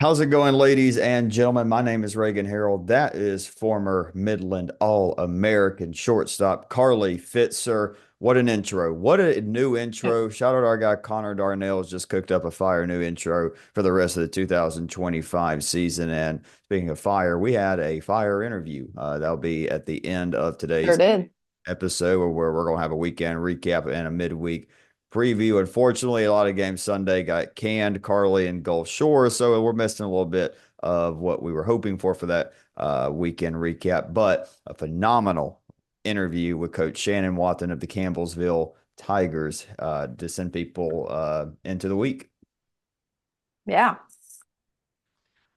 How's it going, ladies and gentlemen? My name is Reagan Harold. That is former Midland All-American shortstop Carly Fitzer. What an intro. What a new intro. Shout out to our guy Connor Darnell has just cooked up a fire new intro for the rest of the 2025 season. And speaking of fire, we had a fire interview. That'll be at the end of Sure today's did. episode where we're going to have a weekend recap and a midweek preview. Unfortunately, a lot of games Sunday got canned, Carly and Gulf Shore, so we're missing a little bit of what we were hoping for that weekend recap. But a phenomenal interview with Coach Shanon Wathen of the Campbellsville Tigers to send people into the week. Yeah.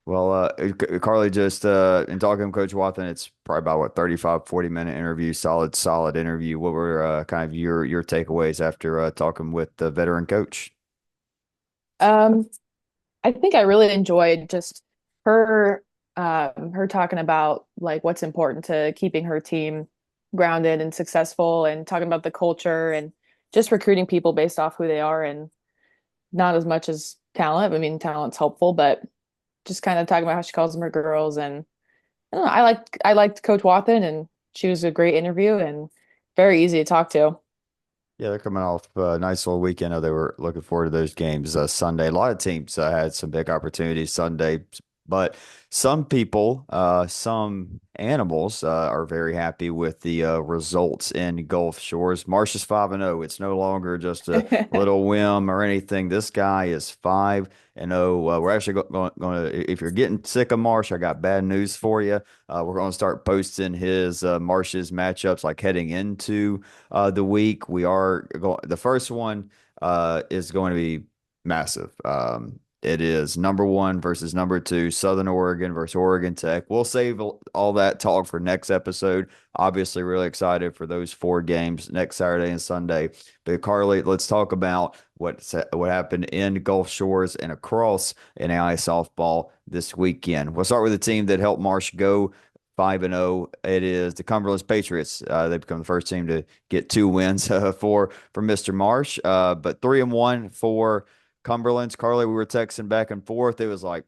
Well, Carly, just in talking to Coach Watson, it's probably about what 35, 40 minute interview, solid interview. What were kind of your takeaways after talking with the veteran coach? Um, I think I really enjoyed just her her talking about like what's important to keeping her team grounded and successful and talking about the culture and just recruiting people based off who they are and not as much as talent. I mean, talent's helpful, but just kind of talking about how she calls them her girls and I don't know, I liked Coach Wathen and she was a great interview and very easy to talk to. Yeah, they're coming off a nice little weekend. They were looking forward to those games Sunday. A lot of teams had some big opportunities Sunday, but some people, some animals are very happy with the results in Gulf Shores. Marsh is 5-0. It's no longer just a little whim or anything. This guy is 5-0. We're actually going to, if you're getting sick of Marsh, I got bad news for you. We're going to start posting his Marsh's matchups like heading into the week. We are going. The first one is going to be massive. It is number one versus number two, Southern Oregon versus Oregon Tech. We'll save all that talk for next episode. Obviously, really excited for those four games next Saturday and Sunday. But Carly, let's talk about what happened in Gulf Shores and across NAIA softball this weekend. We'll start with the team that helped Marsh go 5-0. It is the Cumberland Patriots. They become the first team to get two wins for Mr. Marsh. But 3-1 for Cumberland's. Carly, we were texting back and forth. It was like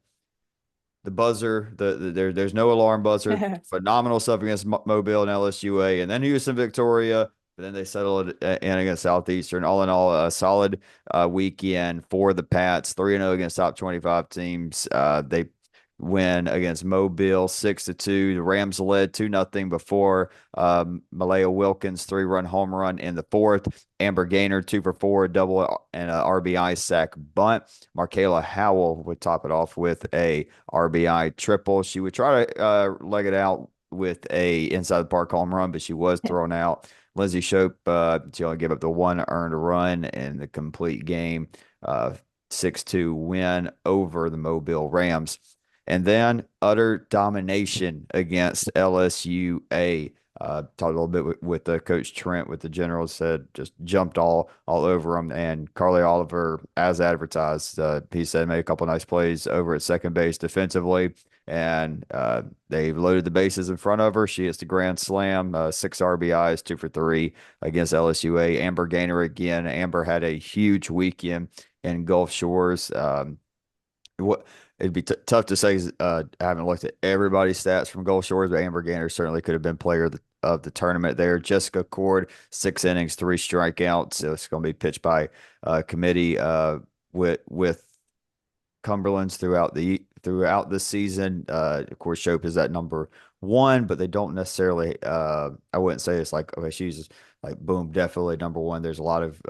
the buzzer. There's no alarm buzzer. Phenomenal stuff against Mobile and LSUA, and then Houston Victoria. But then they settled in against Southeastern. All in all, a solid weekend for the Pats. 3-0 against top 25 teams. They win against Mobile 6-2. The Rams led 2-0 before Malaya Wilkins 3-run home run in the fourth. Amber Gaynor 2 for 4, double and a RBI sack bunt. Markayla Howell would top it off with a RBI triple. She would try to leg it out with a inside the park home run, but she was thrown out. Lindsay Shope, she only gave up the one earned run in the complete game. 6-2 win over the Mobile Rams. And then utter domination against LSUA. Talked a little bit with Coach Trent with the Generals, said just jumped all over them. And Carly Oliver, as advertised, he said made a couple nice plays over at second base defensively, and they loaded the bases in front of her. She hits the grand slam, 6 RBIs, 2 for 3 against LSUA. Amber Gaynor again. Amber had a huge weekend in Gulf Shores. What it'd be tough to say. I haven't looked at everybody's stats from Gulf Shores, but Amber Gaynor certainly could have been player of the tournament there. Jessica Cord, 6 innings, 3 strikeouts. So it's going to be pitched by committee with Cumberland's throughout the season. Of course, Shope is at number one, but they don't necessarily. I wouldn't say it's like okay, she's like boom, definitely number one. There's a lot of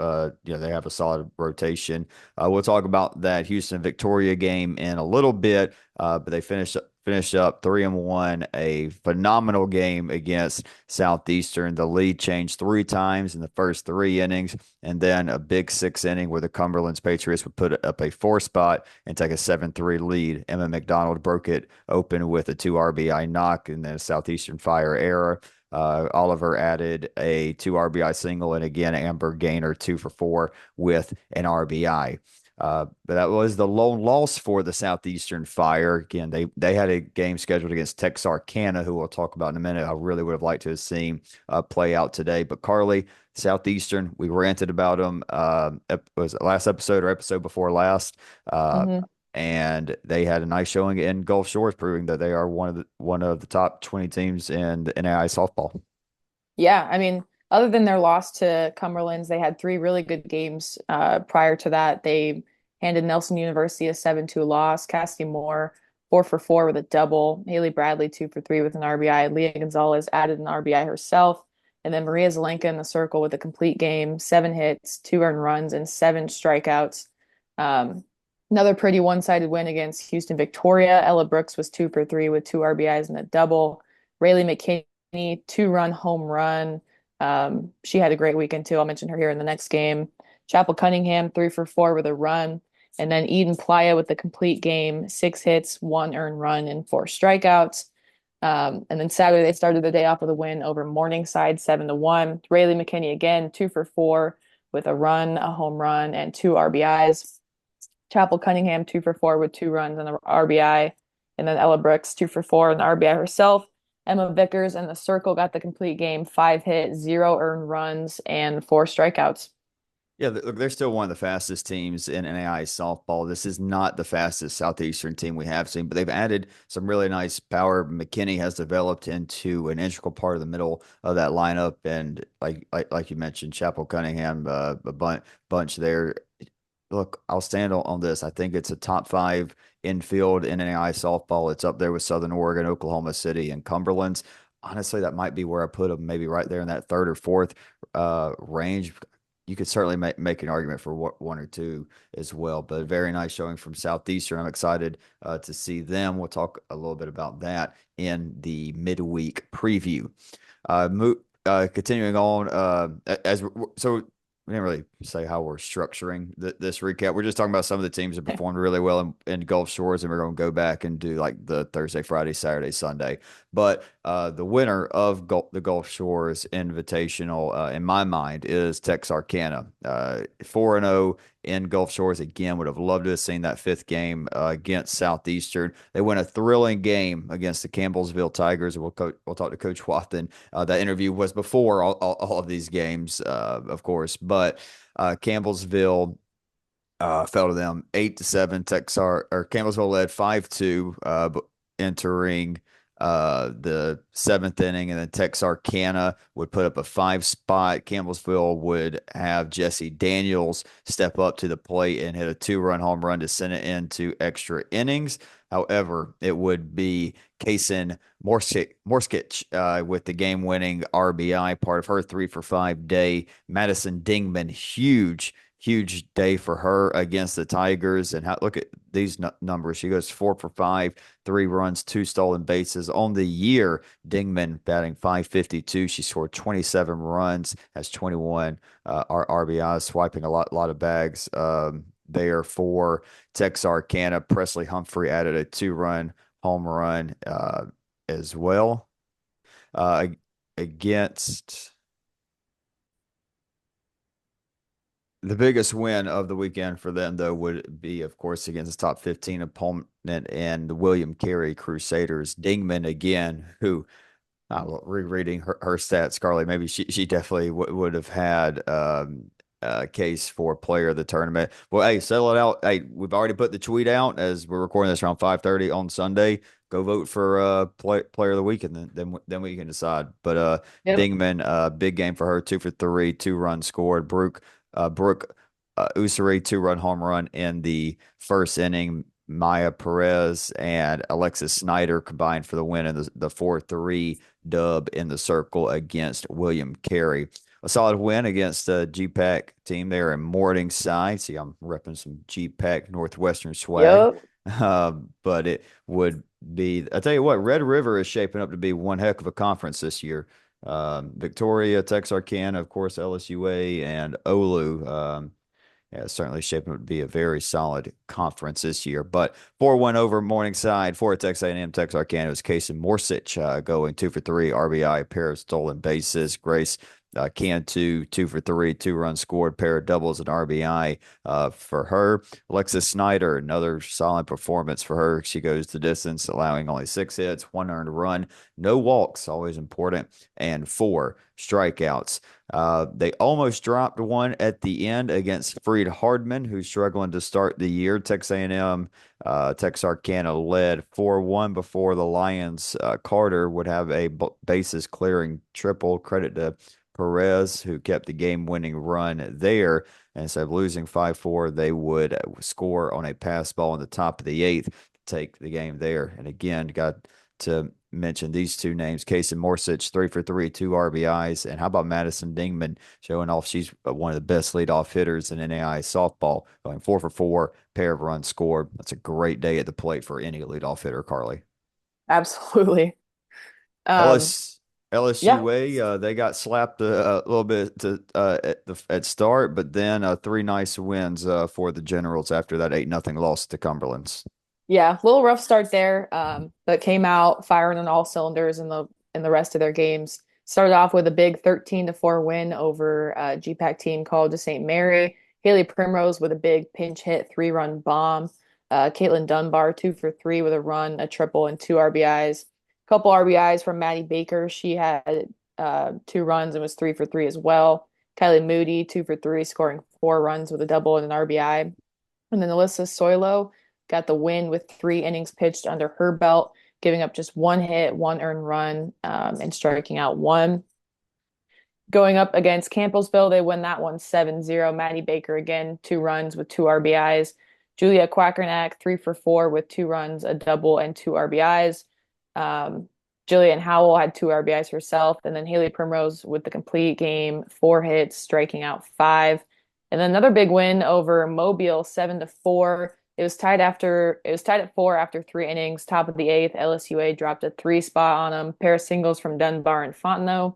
they have a solid rotation. We'll talk about that Houston Victoria game in a little bit, but they finished up 3-1, a phenomenal game against Southeastern. The lead changed 3 times in the first 3 innings, and then a big 6 inning where the Cumberland's Patriots would put up a 4 spot and take a 7-3 lead. Emma McDonald broke it open with a 2 RBI knock, and then a Southeastern Fire error. Oliver added a 2 RBI single, and again, Amber Gaynor 2 for 4 with an RBI. But that was the lone loss for the Southeastern Fire. Again, they had a game scheduled against Texarkana, who we'll talk about in a minute. I really would have liked to have seen play out today. But Carly, Southeastern, we ranted about them. Was it last episode or episode before last? hmm and they had a nice showing in Gulf Shores, proving that they are one of the top 20 teams in the NAIA softball. Yeah, I mean, other than their loss to Cumberland's, they had three really good games prior to that. They handed Nelson University a 7-2 loss. Cassidy Moore, 4 for 4 with a double. Haley Bradley, 2 for 3 with an RBI. Leah Gonzalez added an RBI herself. And then Maria Zelenka in the circle with a complete game, 7 hits, 2 earned runs, and 7 strikeouts. Um, Another pretty one-sided win against Houston Victoria. Ella Brooks was 2 for 3 with 2 RBIs and a double. Rayleigh McKinney, 2 run home run. She had a great weekend too. I'll mention her here in the next game. Chapel Cunningham, 3 for 4 with a run. And then Eden Playa with the complete game, 6 hits, 1 earned run, and 4 strikeouts. And then Saturday, they started the day off with a win over Morningside, 7-1. Rayleigh McKinney again, 2 for 4 with a run, a home run, and 2 RBIs. Chapel Cunningham, 2 for 4 with 2 runs and an RBI. And then Ella Brooks, 2 for 4 and an RBI herself. Emma Vickers in the circle got the complete game, 5 hits, 0 earned runs, and 4 strikeouts. Yeah, look, they're still one of the fastest teams in NAIA softball. This is not the fastest Southeastern team we have seen, but they've added some really nice power. McKinney has developed into an integral part of the middle of that lineup, and like you mentioned, Chapel Cunningham, bunch there. Look, I'll stand on this. I think it's a top five infield in NAIA softball. It's up there with Southern Oregon, Oklahoma City, and Cumberland's. Honestly, that might be where I put them, maybe right there in that third or fourth range. You could certainly make an argument for one or two as well, but a very nice showing from Southeastern. I'm excited to see them. We'll talk a little bit about that in the midweek preview. Continuing on, so we didn't really say how we're structuring this recap. We're just talking about some of the teams that performed really well in Gulf Shores, and we're going to go back and do like the Thursday, Friday, Saturday, Sunday. But the winner of the Gulf Shores Invitational, in my mind, is Texarkana. 4-0 in Gulf Shores. Again, would have loved to have seen that fifth game against Southeastern. They win a thrilling game against the Campbellsville Tigers. We'll talk to Coach Wathen. That interview was before all of these games, of course. But Campbellsville fell to them 8-7. Campbellsville led 5-2, entering the seventh inning, and then Texarkana would put up a 5 spot. Campbellsville would have Jesse Daniels step up to the plate and hit a 2 run home run to send it into extra innings. However, it would be Kaysen Morskich with the game-winning RBI, part of her 3-for-5 day. Madison Dingman, huge day for her against the Tigers. And look at these numbers. She goes 4-for-5, 3 runs, 2 stolen bases. On the year, Dingman batting .552. She scored 27 runs, has 21 RBIs, swiping a lot of bags there for Texarkana. Presley Humphrey added a 2 run home run as well against. The biggest win of the weekend for them, though, would be, of course, against the top 15 opponent and the William Carey Crusaders. Dingman, again, who, rereading her stats, Carly, maybe she definitely would have had a case for player of the tournament. Well, hey, settle it out. Hey, we've already put the tweet out as we're recording this around 5:30 on Sunday. Go vote for player of the week, and then we can decide. But Yep. Dingman, big game for her, 2 for 3, 2 runs scored. Brooke Usuri, 2 run home run in the first inning. Maya Perez and Alexis Snyder combined for the win in the 4-3 dub in the circle against William Carey. A solid win against the GPAC team there in Morningside. See, I'm repping some GPAC Northwestern swag. Yep. But it would be, I tell you what, Red River is shaping up to be one heck of a conference this year. Victoria, Texarkana, of course, LSUA, and Olu. Yeah, it's certainly shaping up to be a very solid conference this year. But 4-1 over Morningside for Texas A&M. Texarkana was Kaysen Morskich going 2 for 3 RBI, a pair of stolen bases. Grace Cantu, 2 for 3, 2 runs scored, pair of doubles and RBI for her. Alexis Snyder, another solid performance for her. She goes the distance, allowing only 6 hits, 1 earned run, no walks, always important, and 4 strikeouts. They almost dropped one at the end against Freed Hardman, who's struggling to start the year. Texas A&M, Texarkana led 4-1 before the Lions. Carter would have a bases clearing triple. Credit to Perez, who kept the game-winning run there. And instead of losing 5-4, they would score on a pass ball in the top of the eighth to take the game there. And again, got to mention these two names. Casey Morsich, 3 for 3, 2 RBIs. And how about Madison Dingman showing off she's one of the best leadoff hitters in NAIA softball, going 4 for 4, pair of runs scored. That's a great day at the plate for any leadoff hitter, Carly. Absolutely. Um, LS, yeah, LSUA, they got slapped a little bit at start, but then three nice wins for the Generals after that 8-0 loss to Cumberland's. yeah, a little rough start there, but came out firing on all cylinders in the rest of their games. Started off with a big 13-4 win over a GPAC team called to St. Mary. Haley Primrose with a big pinch hit 3-run bomb. Caitlin Dunbar 2 for 3 with a run, a triple, and 2 RBIs. Couple RBIs from Maddie Baker. She had 2 runs and was 3 for 3 as well. Kylie Moody 2 for 3, scoring 4 runs with a double and an RBI. And then Alyssa Soilo got the win with 3 innings pitched under her belt, giving up just 1 hit, 1 earned run, and striking out one. Going up against Campbellsville, they win that one 7-0. Maddie Baker again, 2 runs with 2 RBIs. Julia Quackernack, 3 for 4 with 2 runs, a double, and 2 RBIs. Um, Jillian Howell had 2 RBIs herself, and then Haley Primrose with the complete game, 4 hits, striking out 5. And then another big win over Mobile, 7-4. It was tied at 4 after 3 innings. Top of the eighth, LSUA dropped a 3 spot on them. Pair of singles from Dunbar and Fontenot.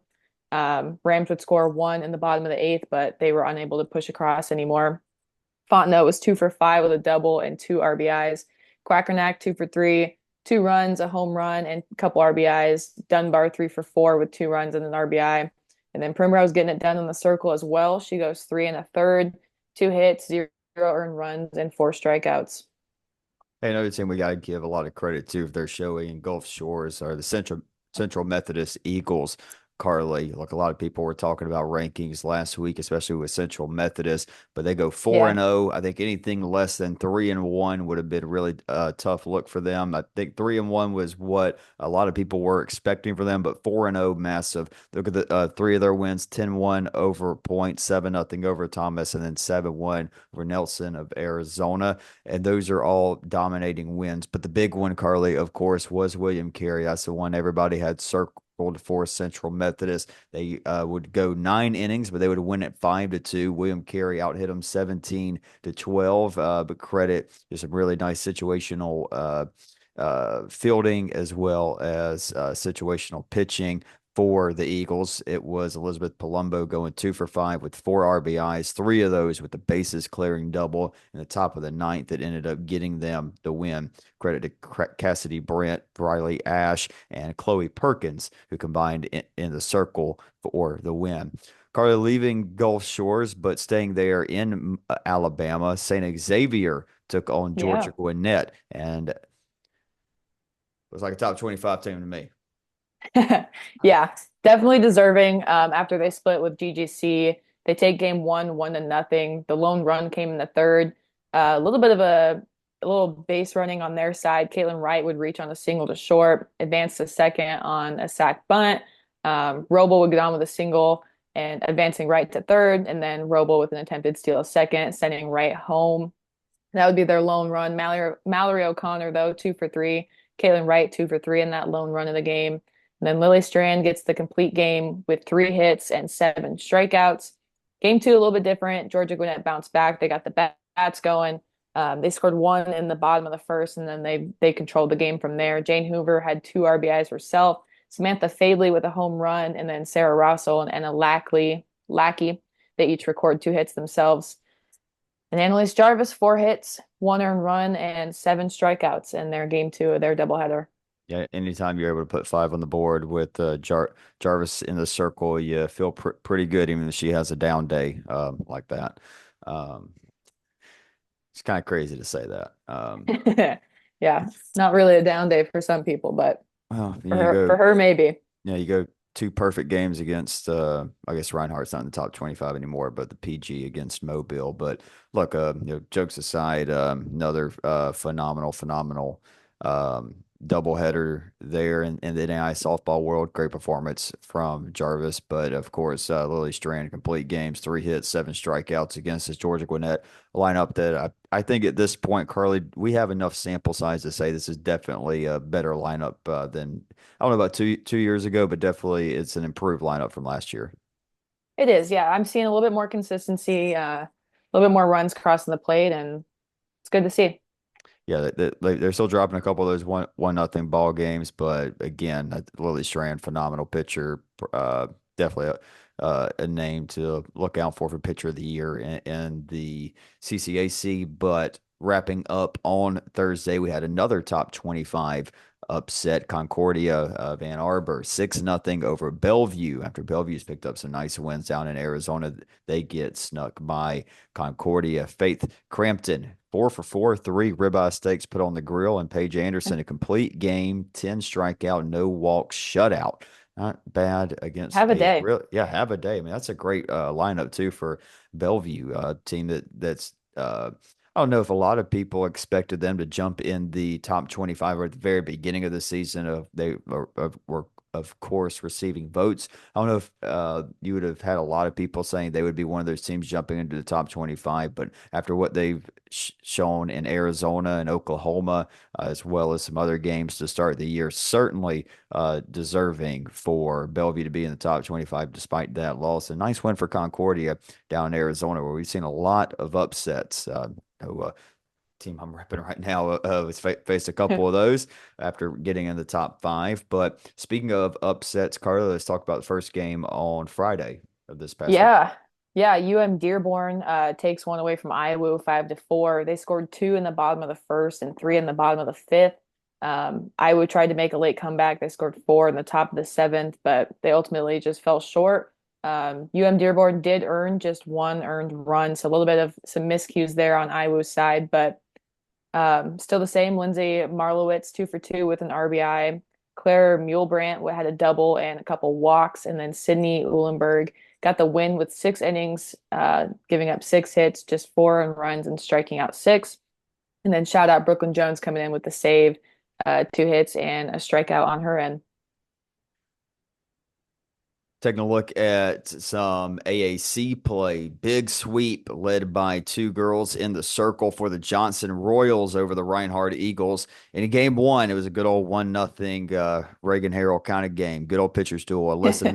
Rams would score one in the bottom of the eighth, but they were unable to push across anymore. Fontenot was 2 for 5 with a double and 2 RBIs. Quackernack 2 for 3, 2 runs, a home run, and a couple RBIs. Dunbar 3 for 4 with 2 runs and an RBI. And then Primrose getting it done in the circle as well. She goes 3 1/3, 2 hits, 0 earned runs, and 4 strikeouts. Hey, another team we got to give a lot of credit to if they're showing in Gulf Shores are the Central Methodist Eagles. Carly, like a lot of people were talking about rankings last week, especially with Central Methodist, but they go 4 and Yeah. 0. I think anything less than 3-1 would have been really tough look for them. I think 3-1 was what a lot of people were expecting for them, but 4-0 massive. Look at the three of their wins: 10-1 over Point, 7-0 over Thomas, and then 7-1 over Nelson of Arizona. And those are all dominating wins. But the big one, Carly, of course, was William Carey. That's the one everybody had circled for Central Methodist. They would go 9 innings, but they would win it 5-2. William Carey out hit them 17-12. But credit to some really nice situational fielding as well as situational pitching for the Eagles. It was Elizabeth Palumbo going 2 for 5 with 4 RBIs, three of those with the bases clearing double in the top of the ninth that ended up getting them the win. Credit to Cassidy Brent, Briley Ash, and Chloe Perkins, who combined in the circle for the win. Carly, leaving Gulf Shores, but staying there in Alabama, St. Xavier took on Yeah. Georgia Gwinnett, and it was like a top 25 team to me. Yeah, definitely deserving. After they split with GGC, they take game one, 1-0. The lone run came in the third. A little bit of a little base running on their side. Caitlin Wright would reach on a single to short, advance to second on a sac bunt. Roble would get on with a single and advancing right to third, and then Roble with an attempted steal of second, sending Wright home. That would be their lone run. Mallory O'Connor, though, 2 for 3. Caitlin Wright, 2 for 3 in that lone run of the game. And then Lily Strand gets the complete game with 3 hits and 7 strikeouts. Game two, a little bit different. Georgia Gwinnett bounced back. They got the bats going. They scored one in the bottom of the first, and then they controlled the game from there. Jane Hoover had 2 RBIs herself. Samantha Fadley with a home run, and then Sarah Russell and Anna Lackey. They each record 2 hits themselves. And Annalise Jarvis, 4 hits, 1 earned run, and 7 strikeouts in their game two of their doubleheader. Yeah, anytime you're able to put five on the board with Jarvis in the circle, you feel pretty good, even if she has a down day like that. Um, it's kind of crazy to say that. Yeah, not really a down day for some people, but Well, for her maybe. you go two perfect games against I guess Reinhardt's not in the top 25 anymore, but the PG against Mobile. But look, jokes aside, another phenomenal um doubleheader there in the NAIA softball world. Great performance from Jarvis, but of course, Lily Strand complete games, 3 hits, 7 strikeouts against this Georgia Gwinnett lineup that I think at this point, Carly, we have enough sample size to say this is definitely a better lineup than I don't know about two years ago, but definitely it's an improved lineup from last year. It is, yeah. I'm seeing a little bit more consistency, a little bit more runs crossing the plate, and it's good to see. Yeah, they're still dropping a couple of those one nothing ball games, but again, Lily Strand, phenomenal pitcher, definitely a name to look out for pitcher of the year in the CCAC. But wrapping up on Thursday, we had another top 25 upset. Concordia of Ann Arbor 6-0 over Bellevue. After Bellevue's picked up some nice wins down in Arizona, they get snuck by Concordia. Faith Crampton 4 for 4, 3 ribeye steaks put on the grill, and Paige Anderson a complete game, 10 strikeout, no walk shutout. Not bad against Have a a day. real, yeah, have a day. I mean, that's a great lineup too for Bellevue, team that's I don't know if a lot of people expected them to jump in the top 25 or at the very beginning of the season. Were of course receiving votes. I don't know if you would have had a lot of people saying they would be one of those teams jumping into the top 25, but after what they've shown in Arizona and Oklahoma, as well as some other games to start the year, certainly deserving for Bellevue to be in the top 25 despite that loss. A nice win for Concordia down in Arizona, where we've seen a lot of upsets. Team I'm repping right now has faced a couple of those after getting in the top five. But speaking of upsets, Carla, let's talk about the first game on Friday of this past week. Yeah. Yeah, Dearborn takes one away from Iowa 5-4. They scored two in the bottom of the first and three in the bottom of the fifth. Iowa tried to make a late comeback. They scored four in the top of the seventh, but they ultimately just fell short. Dearborn did earn just one earned run, so a little bit of some miscues there on Iowa's side, but still the same. Lindsay Marlowitz, 2 for 2 with an RBI. Claire Mulebrandt had a double and a couple walks, and then Sydney Uhlenberg got the win with 6 innings, giving up 6 hits, just 4 runs, and striking out 6. And then shout out Brooklyn Jones coming in with the save, 2 hits and a strikeout on her end. Taking a look at some AAC play. Big sweep led by two girls in the circle for the Johnson Royals over the Reinhardt Eagles. In game one, it was a good old 1-0 Reagan Harrell kind of game. Good old pitcher's duel. Alyssa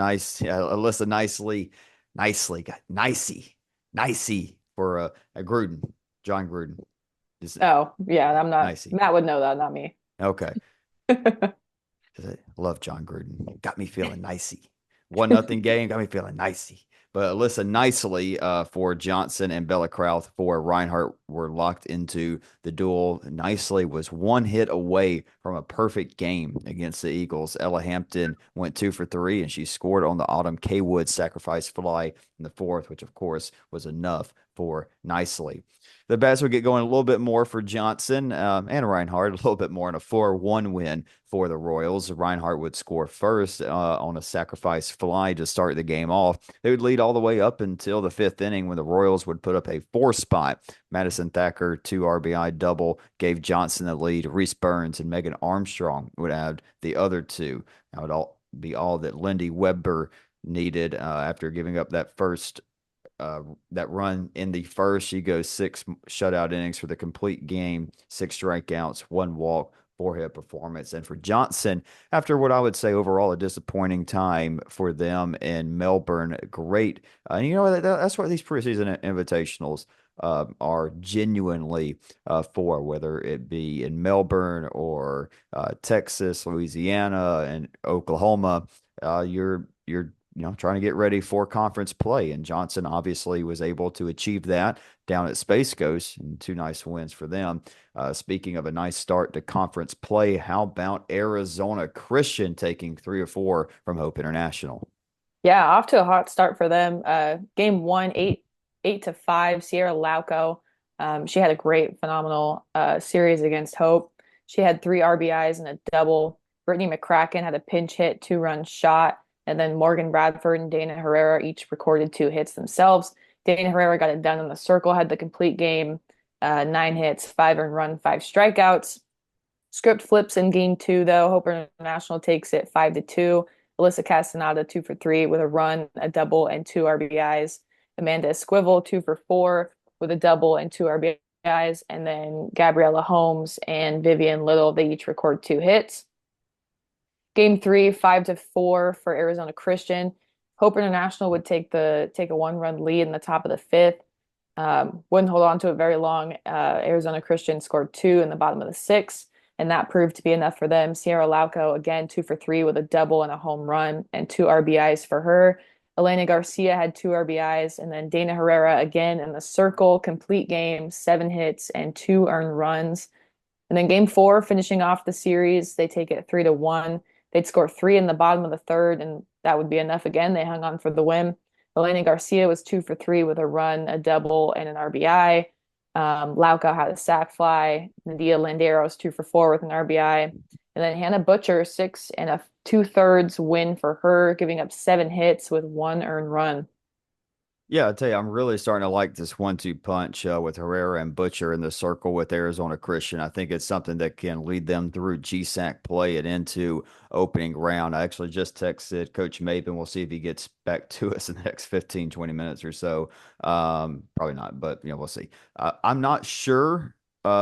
nicey for a Gruden, John Gruden. Oh, yeah, I'm not. Nicey. Matt would know that, not me. Okay. I love John Gruden. Got me feeling nicey. 1-0 game, got me feeling nicey. But Alyssa nicely for Johnson and Bella Krauth for Reinhardt were locked into the duel. Nicely was 1 hit away from a perfect game against the Eagles. Ella Hampton went 2 for 3, and she scored on the Autumn Kaywood sacrifice fly in the fourth, which of course was enough for Nicely. The bats would get going a little bit more for Johnson and Reinhardt, a little bit more in a 4-1 win for the Royals. Reinhardt would score first on a sacrifice fly to start the game off. They would lead all the way up until the fifth inning when the Royals would put up a 4-spot. Madison Thacker, 2 RBI double, gave Johnson the lead. Reese Burns and Megan Armstrong would add the other two. That would be all that Lindy Weber needed after giving up that run in the first. She goes 6 shutout innings for the complete game, 6 strikeouts, 1 walk, 4 hit performance. And for Johnson, after what I would say overall a disappointing time for them in Melbourne, great. That's what these preseason invitationals are genuinely for, whether it be in Melbourne or Texas, Louisiana, and Oklahoma. You're trying to get ready for conference play. And Johnson obviously was able to achieve that down at Space Coast, and 2 nice wins for them. Speaking of a nice start to conference play, how about Arizona Christian taking 3-4 from Hope International? Yeah, off to a hot start for them. Game one, 8-5, Sierra Lauco. She had a great, phenomenal series against Hope. She had 3 RBIs and a double. Brittany McCracken had a pinch hit 2-run shot. And then Morgan Bradford and Dana Herrera each recorded 2 hits themselves. Dana Herrera got it done in the circle, had the complete game, 9 hits, 5 earned run, 5 strikeouts. Script flips in game two, though. Hope International takes it 5-2. Alyssa Castaneda 2 for 3 with a run, a double, and 2 RBIs. Amanda Esquivel 2 for 4 with a double and 2 RBIs. And then Gabriella Holmes and Vivian Little, they each record 2 hits. Game three, 5-4 for Arizona Christian. Hope International would take a 1-run lead in the top of the fifth. Wouldn't hold on to it very long. Arizona Christian scored 2 in the bottom of the sixth, and that proved to be enough for them. Sierra Lauco again 2 for 3 with a double and a home run and 2 RBIs for her. Elena Garcia had 2 RBIs, and then Dana Herrera again in the circle, complete game, 7 hits and 2 earned runs. And then game four, finishing off the series, they take it 3-1. They'd score 3 in the bottom of the third, and that would be enough again. They hung on for the win. Elena Garcia was 2 for 3 with a run, a double, and an RBI. Lauca had a sac fly. Nadia Landeros 2 for 4 with an RBI. And then Hannah Butcher, 6 2/3 win for her, giving up 7 hits with 1 earned run. Yeah, I tell you, I'm really starting to like this 1-2 punch with Herrera and Butcher in the circle with Arizona Christian. I think it's something that can lead them through GSAC play and into opening round. I actually just texted Coach Maben. We'll see if he gets back to us in the next 15, 20 minutes or so. Probably not, but we'll see. I'm not sure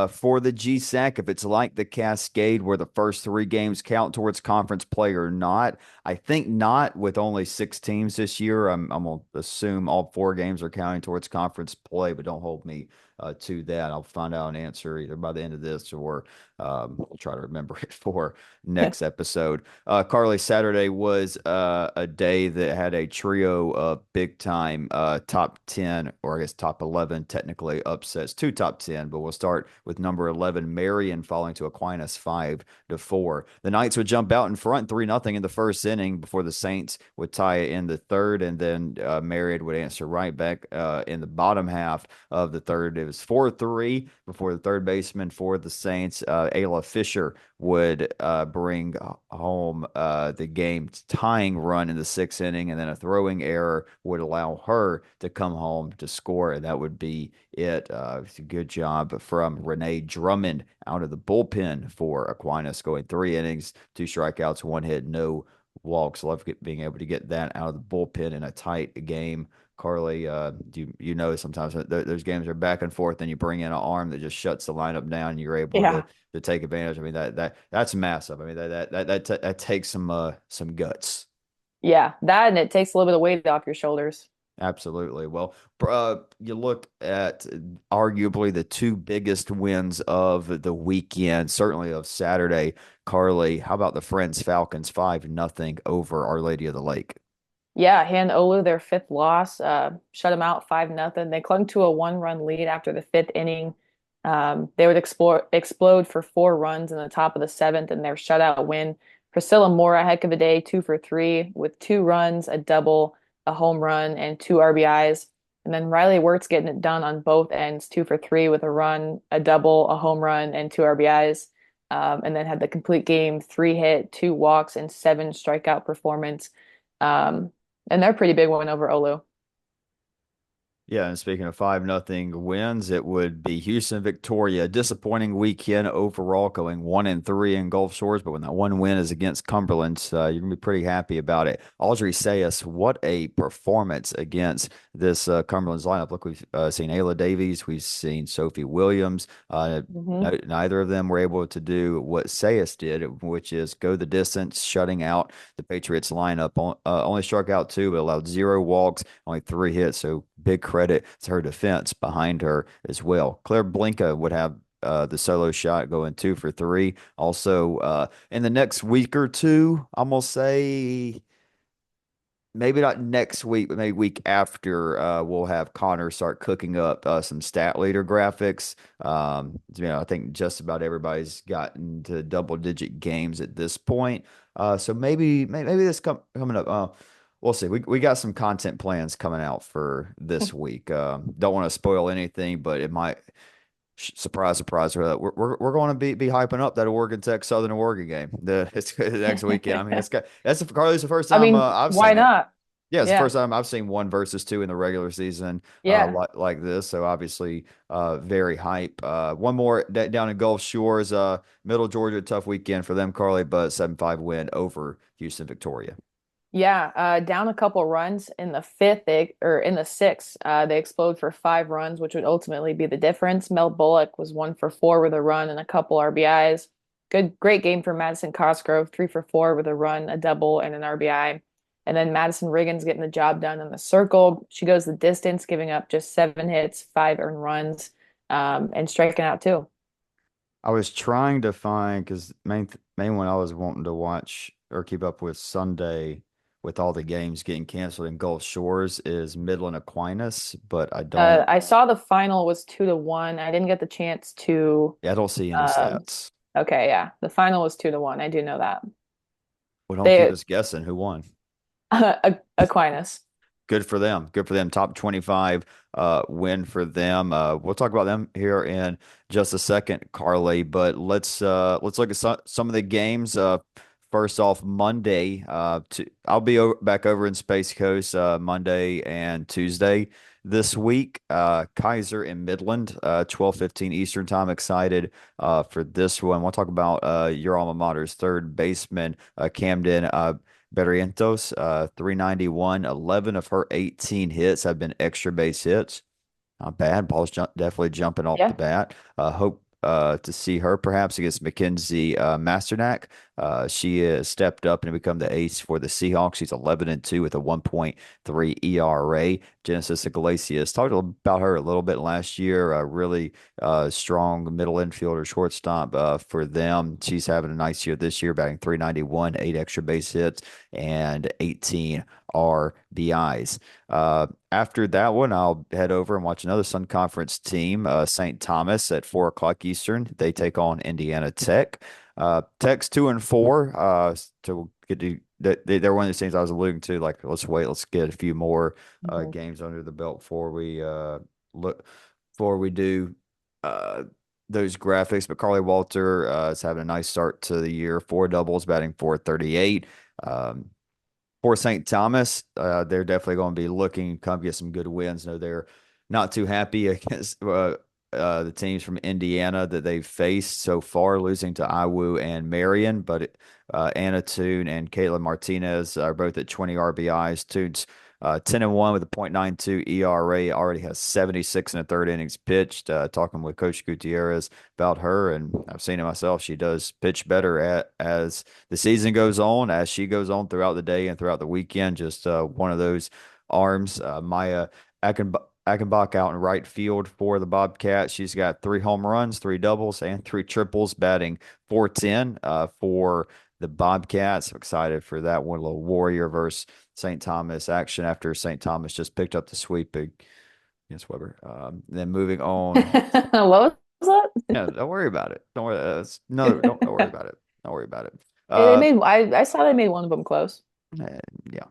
for the GSAC if it's like the Cascade where the first 3 games count towards conference play or not. I think not with only 6 teams this year. I'm going to assume all 4 games are counting towards conference play, but don't hold me to that. I'll find out an answer either by the end of this or I'll try to remember it for next episode. Carly, Saturday was a day that had a trio of big time top 10, or I guess top 11 technically upsets, 2 top 10, but we'll start with number 11, Marion, falling to Aquinas 5-4. The Knights would jump out in front 3-0 in the first inning before the Saints would tie it in the third, and then Marion would answer right back in the bottom half of the third. It was 4-3 before the third baseman for the Saints, Ayla Fisher, would bring home the game tying run in the sixth inning, and then a throwing error would allow her to come home to score, and that would be it. It's a good job from Renee Drummond out of the bullpen for Aquinas, going 3 innings, 2 strikeouts, 1 hit, no walks. Love being able to get that out of the bullpen in a tight game. Carly, sometimes those games are back and forth, and you bring in an arm that just shuts the lineup down, and you're able Yeah. to take advantage. I mean that's massive. I mean that takes some guts. Yeah. That and it takes a little bit of weight off your shoulders. Absolutely. Well, you look at arguably the 2 biggest wins of the weekend, certainly of Saturday. Carly, how about the Friends Falcons 5-0 over Our Lady of the Lake? Yeah, Han Olu, their fifth loss, shut them out 5-0. They clung to a 1-run lead after the fifth inning. They would explode for 4 runs in the top of the seventh in their shutout win. Priscilla Moore, a heck of a day, 2 for 3 with 2 runs, a double, a home run, and 2 RBIs. And then Riley Wirtz getting it done on both ends, 2 for 3 with a run, a double, a home run, and 2 RBIs. And then had the complete game, 3 hit, 2 walks, and 7 strikeout performance. And they're a pretty big one over Olu. Yeah, and speaking of 5-0 wins, it would be Houston Victoria. Disappointing weekend overall, going 1-3 in Gulf Shores, but when that one win is against Cumberland, you're gonna be pretty happy about it. Audrey Sayas, what a performance against this Cumberland's lineup. Look, we've seen Ayla Davies, we've seen Sophie Williams. Hmm. Neither of them were able to do what Sayas did, which is go the distance, shutting out the Patriots lineup. Only struck out 2, but allowed 0 walks, only 3 hits. So big credit to her defense behind her as well. Claire Blinka would have the solo shot going 2 for 3. Also, in the next week or two, I'm gonna say maybe not next week, but maybe week after, we'll have Connor start cooking up some stat leader graphics. I think just about everybody's gotten to double-digit games at this point. So maybe this coming up. We'll see. We got some content plans coming out for this week. Don't want to spoil anything, but it might. Surprise, surprise. We're going to be hyping up that Oregon Tech Southern Oregon game. It's next weekend. I mean, Carly, it's the first I time mean, I've why seen it. not? Yeah, it's the Yeah. first time I've seen one versus two in the regular season Yeah. like this. So obviously, very hype. One more down in Gulf Shores, Middle Georgia, tough weekend for them, Carly, but 7-5 win over Houston Victoria. Yeah, down a couple runs in the fifth, or in the sixth, they explode for 5 runs, which would ultimately be the difference. Mel Bullock was 1 for 4 with a run and a couple RBIs. Great game for Madison Cosgrove, 3 for 4 with a run, a double, and an RBI. And then Madison Riggins getting the job done in the circle. She goes the distance, giving up just 7 hits, 5 earned runs, and striking out too. I was trying to find because main one I was wanting to watch or keep up with Sunday with all the games getting canceled in Gulf Shores is Midland Aquinas, but I saw the final was 2-1. I didn't get the chance to. I don't see any Um, stats. okay, yeah, the final was 2-1. I do know that. Well, don't keep They us guessing who won. Aquinas. Good for them. Good for them. Top 25 win for them. We'll talk about them here in just a second, Carly, but let's look at some of the games. First off, Monday, I'll be back over in Space Coast Monday and Tuesday this week. Kaiser and Midland, 12:15 Eastern time. Excited for this one. We'll talk about your alma mater's third baseman, Camden Barrientos, 391. 11 of her 18 hits have been extra base hits. Not bad. Definitely jumping off the Yeah. bat. Hope to see her perhaps against Mackenzie Masternak. She has stepped up and become the ace for the Seahawks. She's 11-2 with a 1.3 ERA. Genesis Iglesias, talked about her a little bit last year. Really strong middle infielder, shortstop for them. She's having a nice year this year, batting 391, 8 extra base hits, and 18 RBIs. After that one, I'll head over and watch another Sun Conference team, St. Thomas at 4 o'clock Eastern. They take on Indiana Tech. Tech's 2-4. To get to they're one of those things I was alluding to. Like, let's get a few more Mhm. games under the belt before we look before we do uh those graphics. But Carly Walter is having a nice start to the year. 4 doubles, batting 438. Um, for St. Thomas, they're definitely going to be looking come get some good wins. No, they're not too happy against the teams from Indiana that they've faced so far, losing to Iwu and Marion. But Anna Toon and Caitlin Martinez are both at 20 RBIs. Toon's 10-1 with a .92 ERA, already has 76 in the third innings pitched. Talking with Coach Gutierrez about her, and I've seen it myself. She does pitch better as the season goes on, as she goes on throughout the day and throughout the weekend. Just one of those arms. Maya Achenbach out in right field for the Bobcats. She's got 3 home runs, 3 doubles, and 3 triples, batting 410 for the Bobcats. I'm excited for that one. A little Warrior versus St. Thomas action after St. Thomas just picked up the sweep against Weber. Then moving on. What was that? Yeah, don't worry about it. Don't worry. No, don't worry about it. Don't worry about it. Hey, they Uh, made. I saw they made one of them close. yeah.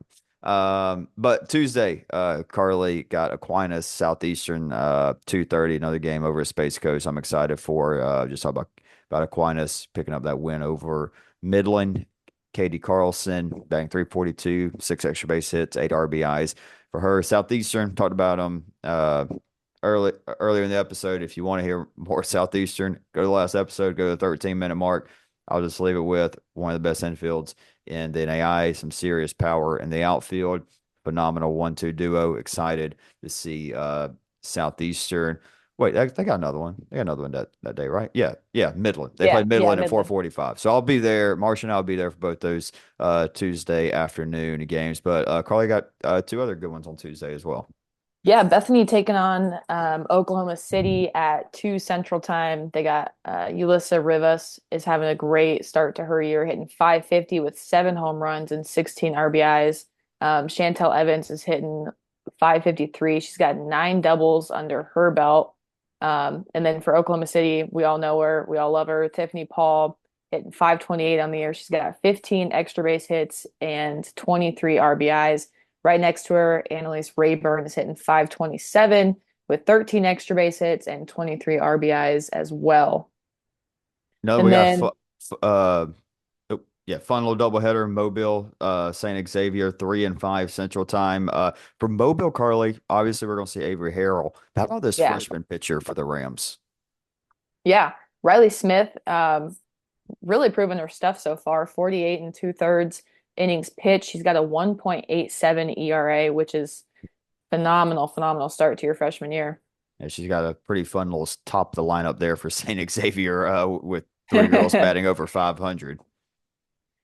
But Tuesday, Carly got Aquinas Southeastern 2:30, another game over at Space Coast. I'm excited for just talk about Aquinas picking up that win over Midland. Katie Carlson batting 342, 6 extra base hits, 8 RBIs for her. Southeastern talked about them earlier in the episode. If you want to hear more Southeastern, go to the last episode, go to the 13-minute mark. I'll just leave it with one of the best infields in the NAIA, some serious power in the outfield. Phenomenal 1-2 duo. Excited to see Southeastern. Wait, they got another one. They got another one that day, right? Yeah, yeah, Midland. They Yeah, played yeah, Midland at Midland. 4:45. So I'll be there. Marcia and I'll be there for both those Tuesday afternoon games. But Carly got 2 other good ones on Tuesday as well. Yeah, Bethany taking on Oklahoma City at 2 Central Time. They got Yulissa Rivas is having a great start to her year, hitting 550 with 7 home runs and 16 RBIs. Chantel Evans is hitting 553. She's got 9 doubles under her belt. And then for Oklahoma City, we all know her, we all love her. Tiffany Paul hitting 528 on the year. She's got 15 extra base hits and 23 RBIs. Right next to her, Annalise Rayburn is hitting 527 with 13 extra base hits and 23 RBIs as well. No, we And got then, yeah, fun little doubleheader. Mobile, St. Xavier, 3 and 5 Central Time. For Mobile, Carly, obviously we're going to see Avery Harrell. How about this yeah, freshman pitcher for the Rams? yeah, Riley Smith, really proven her stuff so far. 48 and two-thirds innings pitched. She's got a 1.87 ERA, which is phenomenal, phenomenal start to your freshman year. Yeah, she's got a pretty fun little top of the lineup there for St. Xavier, with three girls batting over 500.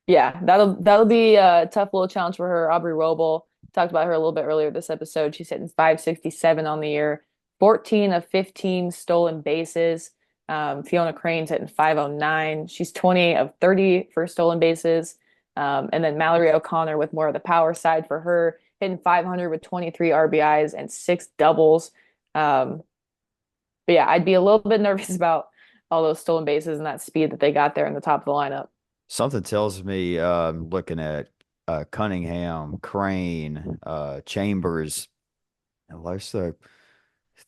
Yeah, that'll be a tough little challenge for her. Aubrey Roble, talked about her a little bit earlier this episode. She's hitting 567 on the year, 14 of 15 stolen bases. Fiona Crane's hitting 509. She's 28 of 30 for stolen bases. And then Mallory O'Connor with more of the power side for her, hitting 500 with 23 RBIs and six doubles. Um, but yeah, I'd be a little bit nervous about all those stolen bases and that speed that they got there in the top of the lineup. Something tells me, looking at Cunningham, Crane, Chambers, and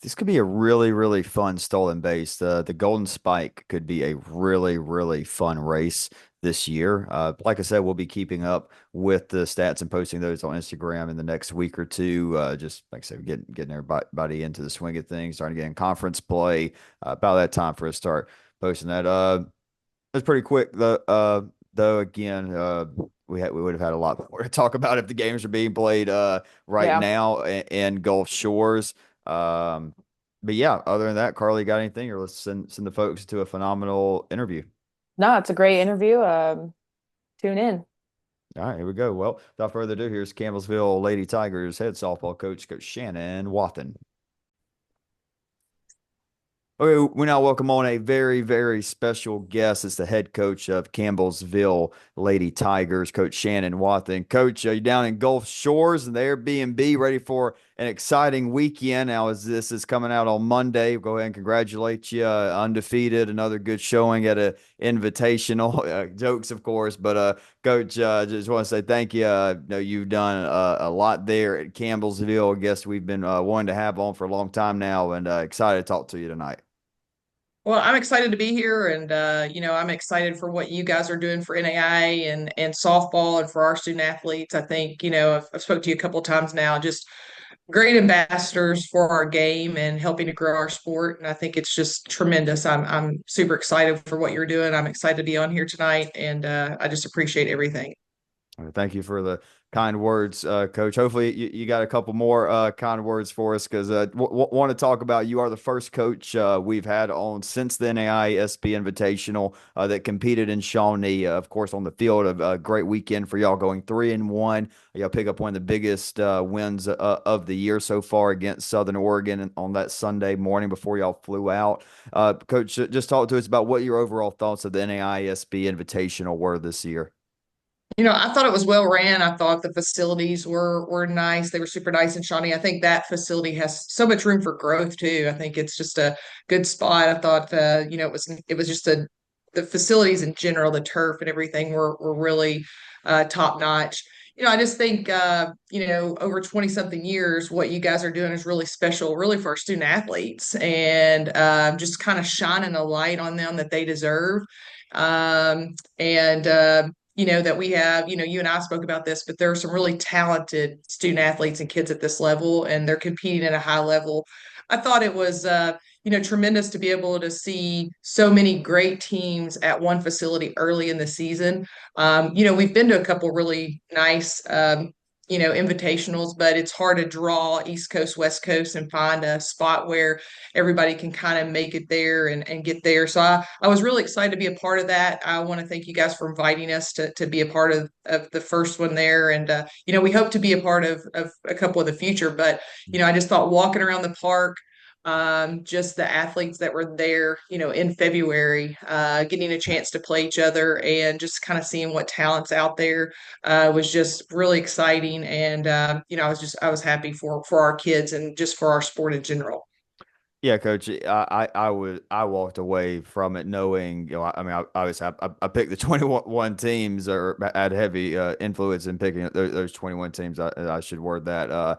this could be a really, really fun stolen base. The Golden Spike could be a really, really fun race this year. Like I said, we'll be keeping up with the stats and posting those on Instagram in the next week or two. Just like I said, getting everybody into the swing of things, starting to get in conference play. About that time for us to start posting that. It's pretty quick though. Again, we would have had a lot more to talk about if the games are being played right Yeah. now in Gulf Shores. But yeah, other than that, Carly, got anything? Or let's send the folks to a phenomenal interview. No, it's a great interview. Tune in. All right, here we go. Well, without further ado, here's Campbellsville Lady Tigers head softball coach, Coach Shanon Wathen. Okay, we now welcome on a very, very special guest. It's the head coach of Campbellsville Lady Tigers, Coach Shanon Wathen. Coach, you down in Gulf Shores and the Airbnb, ready for an exciting weekend. Now, as this is coming out on Monday, go ahead and congratulate you. Undefeated, another good showing at a invitational. Jokes, of course, but Coach, just want to say thank you. Know you've done a lot there at Campbellsville. I guess we've been wanting to have on for a long time now, and excited to talk to you tonight. Well, I'm excited to be here, and I'm excited for what you guys are doing for NAIA and softball and for our student athletes. I think I've spoke to you a couple of times now. Just great ambassadors for our game and helping to grow our sport, and I think it's just tremendous. I'm super excited for what you're doing. I'm excited to be on here tonight, and I just appreciate everything. Thank you for the kind words, Coach. Hopefully, you got a couple more kind words for us because want to talk about you are the first coach we've had on since the NAIA SB Invitational that competed in Shawnee. Of course, on the field, a great weekend for y'all, going 3-1. Y'all pick up one of the biggest wins of the year so far against Southern Oregon on that Sunday morning before y'all flew out. Coach, just talk to us about what your overall thoughts of the NAIA SB Invitational were this year. I thought it was well ran. I thought the facilities were nice. They were super nice in Shawnee. I think that facility has so much room for growth too. I think it's just a good spot. I thought it was just the facilities in general, the turf and everything were really top notch. I just think over 20 something years, what you guys are doing is really special, really for our student athletes, and just kind of shining a light on them that they deserve. And that we have, you and I spoke about this, but there are some really talented student athletes and kids at this level, and they're competing at a high level. I thought it was, tremendous to be able to see so many great teams at one facility early in the season. We've been to a couple really nice, invitationals, but it's hard to draw East Coast, West Coast and find a spot where everybody can kind of make it there and get there. So I was really excited to be a part of that. I want to thank you guys for inviting us to be a part of the first one there. And, we hope to be a part of a couple of the future, but, I just thought walking around the park, just the athletes that were there, in February, getting a chance to play each other and just kind of seeing what talent's out there, was just really exciting. And, I was happy for our kids and just for our sport in general. Yeah, Coach. I walked away from it knowing, I mean, I picked the 21 teams, or had heavy influence in picking those 21 teams. I should word that.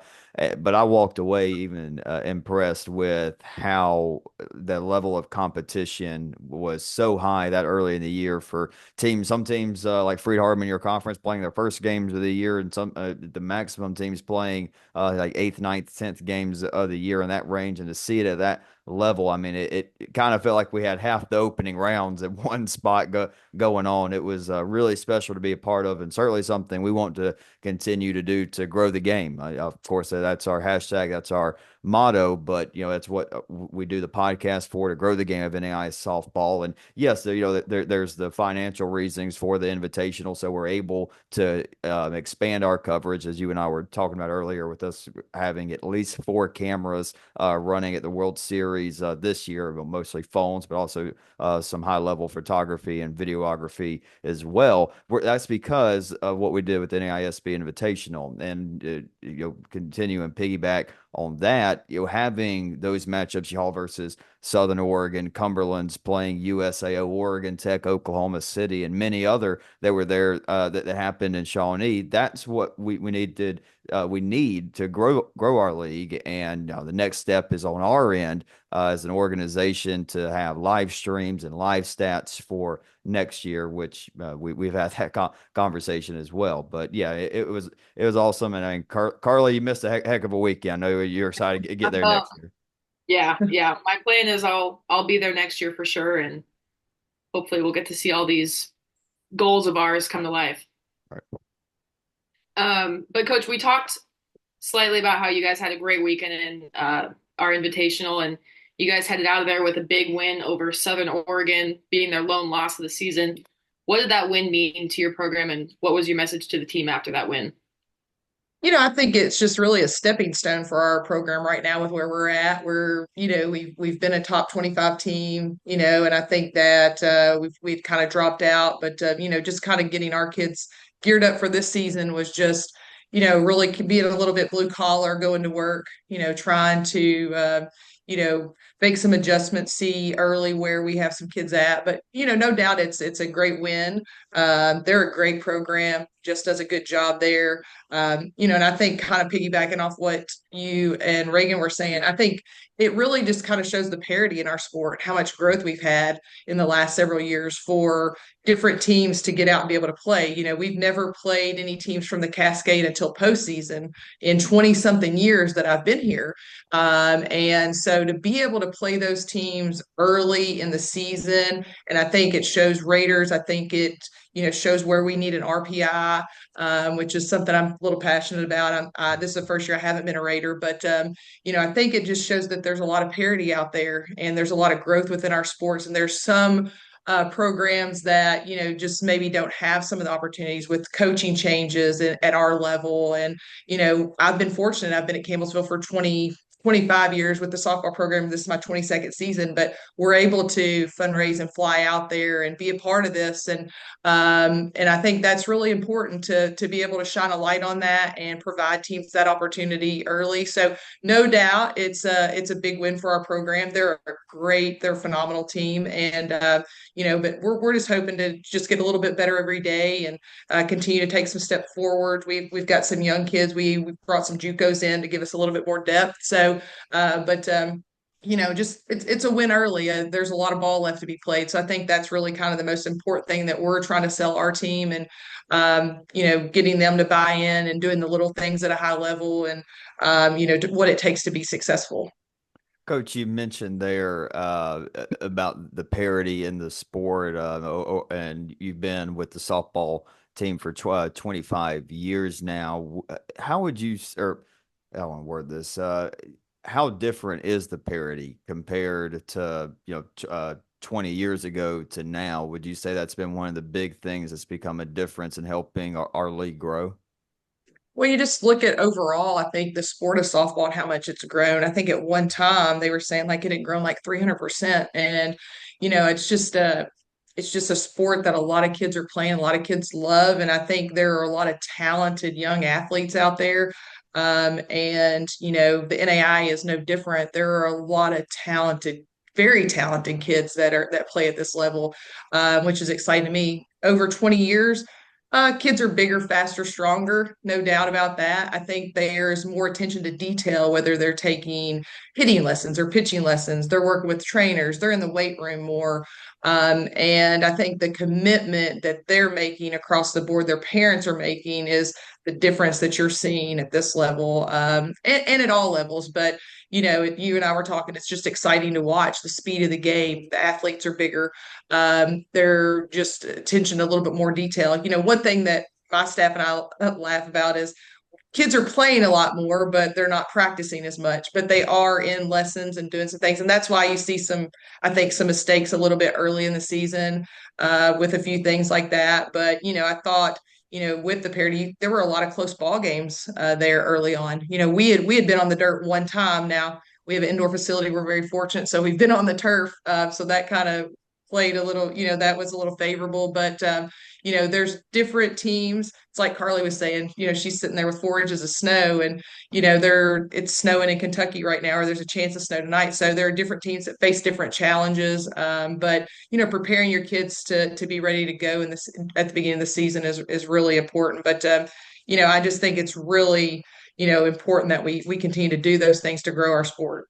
But I walked away even impressed with how the level of competition was so high that early in the year for teams. Some teams like Freed Hardeman, your conference, playing their first games of the year, and some the maximum teams playing like eighth, ninth, 10th games of the year in that range, and to see it at that level, I mean, it kind of felt like we had half the opening rounds at one spot going on. It was really special to be a part of, and certainly something we want to continue to do to grow the game. Of course, that's our hashtag, that's our motto, but that's what we do the podcast for, to grow the game of NAIA softball. And yes, there's the financial reasons for the invitational, so we're able to expand our coverage, as you and I were talking about earlier, with us having at least 4 cameras running at the World Series this year, mostly phones, but also some high level photography and videography as well. That's because of what we did with the NAIA SB Invitational, and continue and piggyback on that. Having those matchups, y'all versus Southern Oregon, Cumberland's playing USAO, Oregon Tech, Oklahoma City, and many other that were there that happened in Shawnee. That's what we needed. We need to grow our league, and the next step is on our end as an organization to have live streams and live stats for next year, which we've had that conversation as well. But yeah, it was awesome, and I mean, Carly, you missed a heck of a weekend. I know you're excited to get there Uh, next year. yeah, yeah. My plan is I'll be there next year for sure, and hopefully we'll get to see all these goals of ours come to life. All right. But Coach, we talked slightly about how you guys had a great weekend in our invitational, and you guys headed out of there with a big win over Southern Oregon, beating their lone loss of the season. What did that win mean to your program, and what was your message to the team after that win? I think it's just really a stepping stone for our program right now with where we're at. We've been a top 25 team, and I think that we've kind of dropped out, but just kind of getting our kids geared up for this season was just, really being a little bit blue collar, going to work, trying to make some adjustments, see early where we have some kids at. But no doubt it's a great win. They're a great program, just does a good job there. And I think kind of piggybacking off what you and Reagan were saying, I think it really just kind of shows the parity in our sport, how much growth we've had in the last several years for different teams to get out and be able to play. We've never played any teams from the Cascade until postseason in 20 something years that I've been here. And so to be able to play those teams early in the season, and I think it shows Raiders, I think it, shows where we need an RPI, which is something I'm a little passionate about. This is the first year I haven't been a Raider, but I think it just shows that there's a lot of parity out there, and there's a lot of growth within our sports, and there's some programs that just maybe don't have some of the opportunities with coaching changes at our level. And I've been fortunate. I've been at Campbellsville for 25 years with the softball program. This is my 22nd season, but we're able to fundraise and fly out there and be a part of this. And I think that's really important to be able to shine a light on that and provide teams that opportunity early. So no doubt it's a big win for our program. They're a phenomenal team. And but we're just hoping to just get a little bit better every day and continue to take some step forward. We've got some young kids. We brought some JUCOs in to give us a little bit more depth. So, but just it's a win early. There's a lot of ball left to be played. So I think that's really kind of the most important thing that we're trying to sell our team, and getting them to buy in and doing the little things at a high level, and what it takes to be successful. Coach, you mentioned there about the parity in the sport, and you've been with the softball team for 25 years now. How would you, or I want to word this, how different is the parity compared to, 20 years ago to now? Would you say that's been one of the big things that's become a difference in helping our league grow? Well, you just look at overall, I think the sport of softball and how much it's grown. I think at one time they were saying like it had grown like 300%. And, it's just a sport that a lot of kids are playing, a lot of kids love. And I think there are a lot of talented young athletes out there. And, the NAI is no different. There are a lot of very talented kids that play at this level, which is exciting to me. Over 20 years, kids are bigger, faster, stronger, no doubt about that. I think there's more attention to detail, whether they're taking hitting lessons or pitching lessons, they're working with trainers, they're in the weight room more. And I think the commitment that they're making across the board, their parents are making, is the difference that you're seeing at this level, and at all levels. But you and I were talking, it's just exciting to watch the speed of the game. The athletes are bigger. They're just attention to a little bit more detail. One thing that my staff and I laugh about is kids are playing a lot more, but they're not practicing as much, but they are in lessons and doing some things. And that's why you see I think some mistakes a little bit early in the season, with a few things like that. But, I thought, with the parity, there were a lot of close ball games, there early on. We had been on the dirt one time. Now we have an indoor facility. We're very fortunate. So we've been on the turf. So that kind of played a little, that was a little favorable. But, there's different teams. It's like Carly was saying, she's sitting there with 4 inches of snow, and, it's snowing in Kentucky right now, or there's a chance of snow tonight. So there are different teams that face different challenges. But, preparing your kids to be ready to go at the beginning of the season is really important. But, I just think it's really, important that we continue to do those things to grow our sport.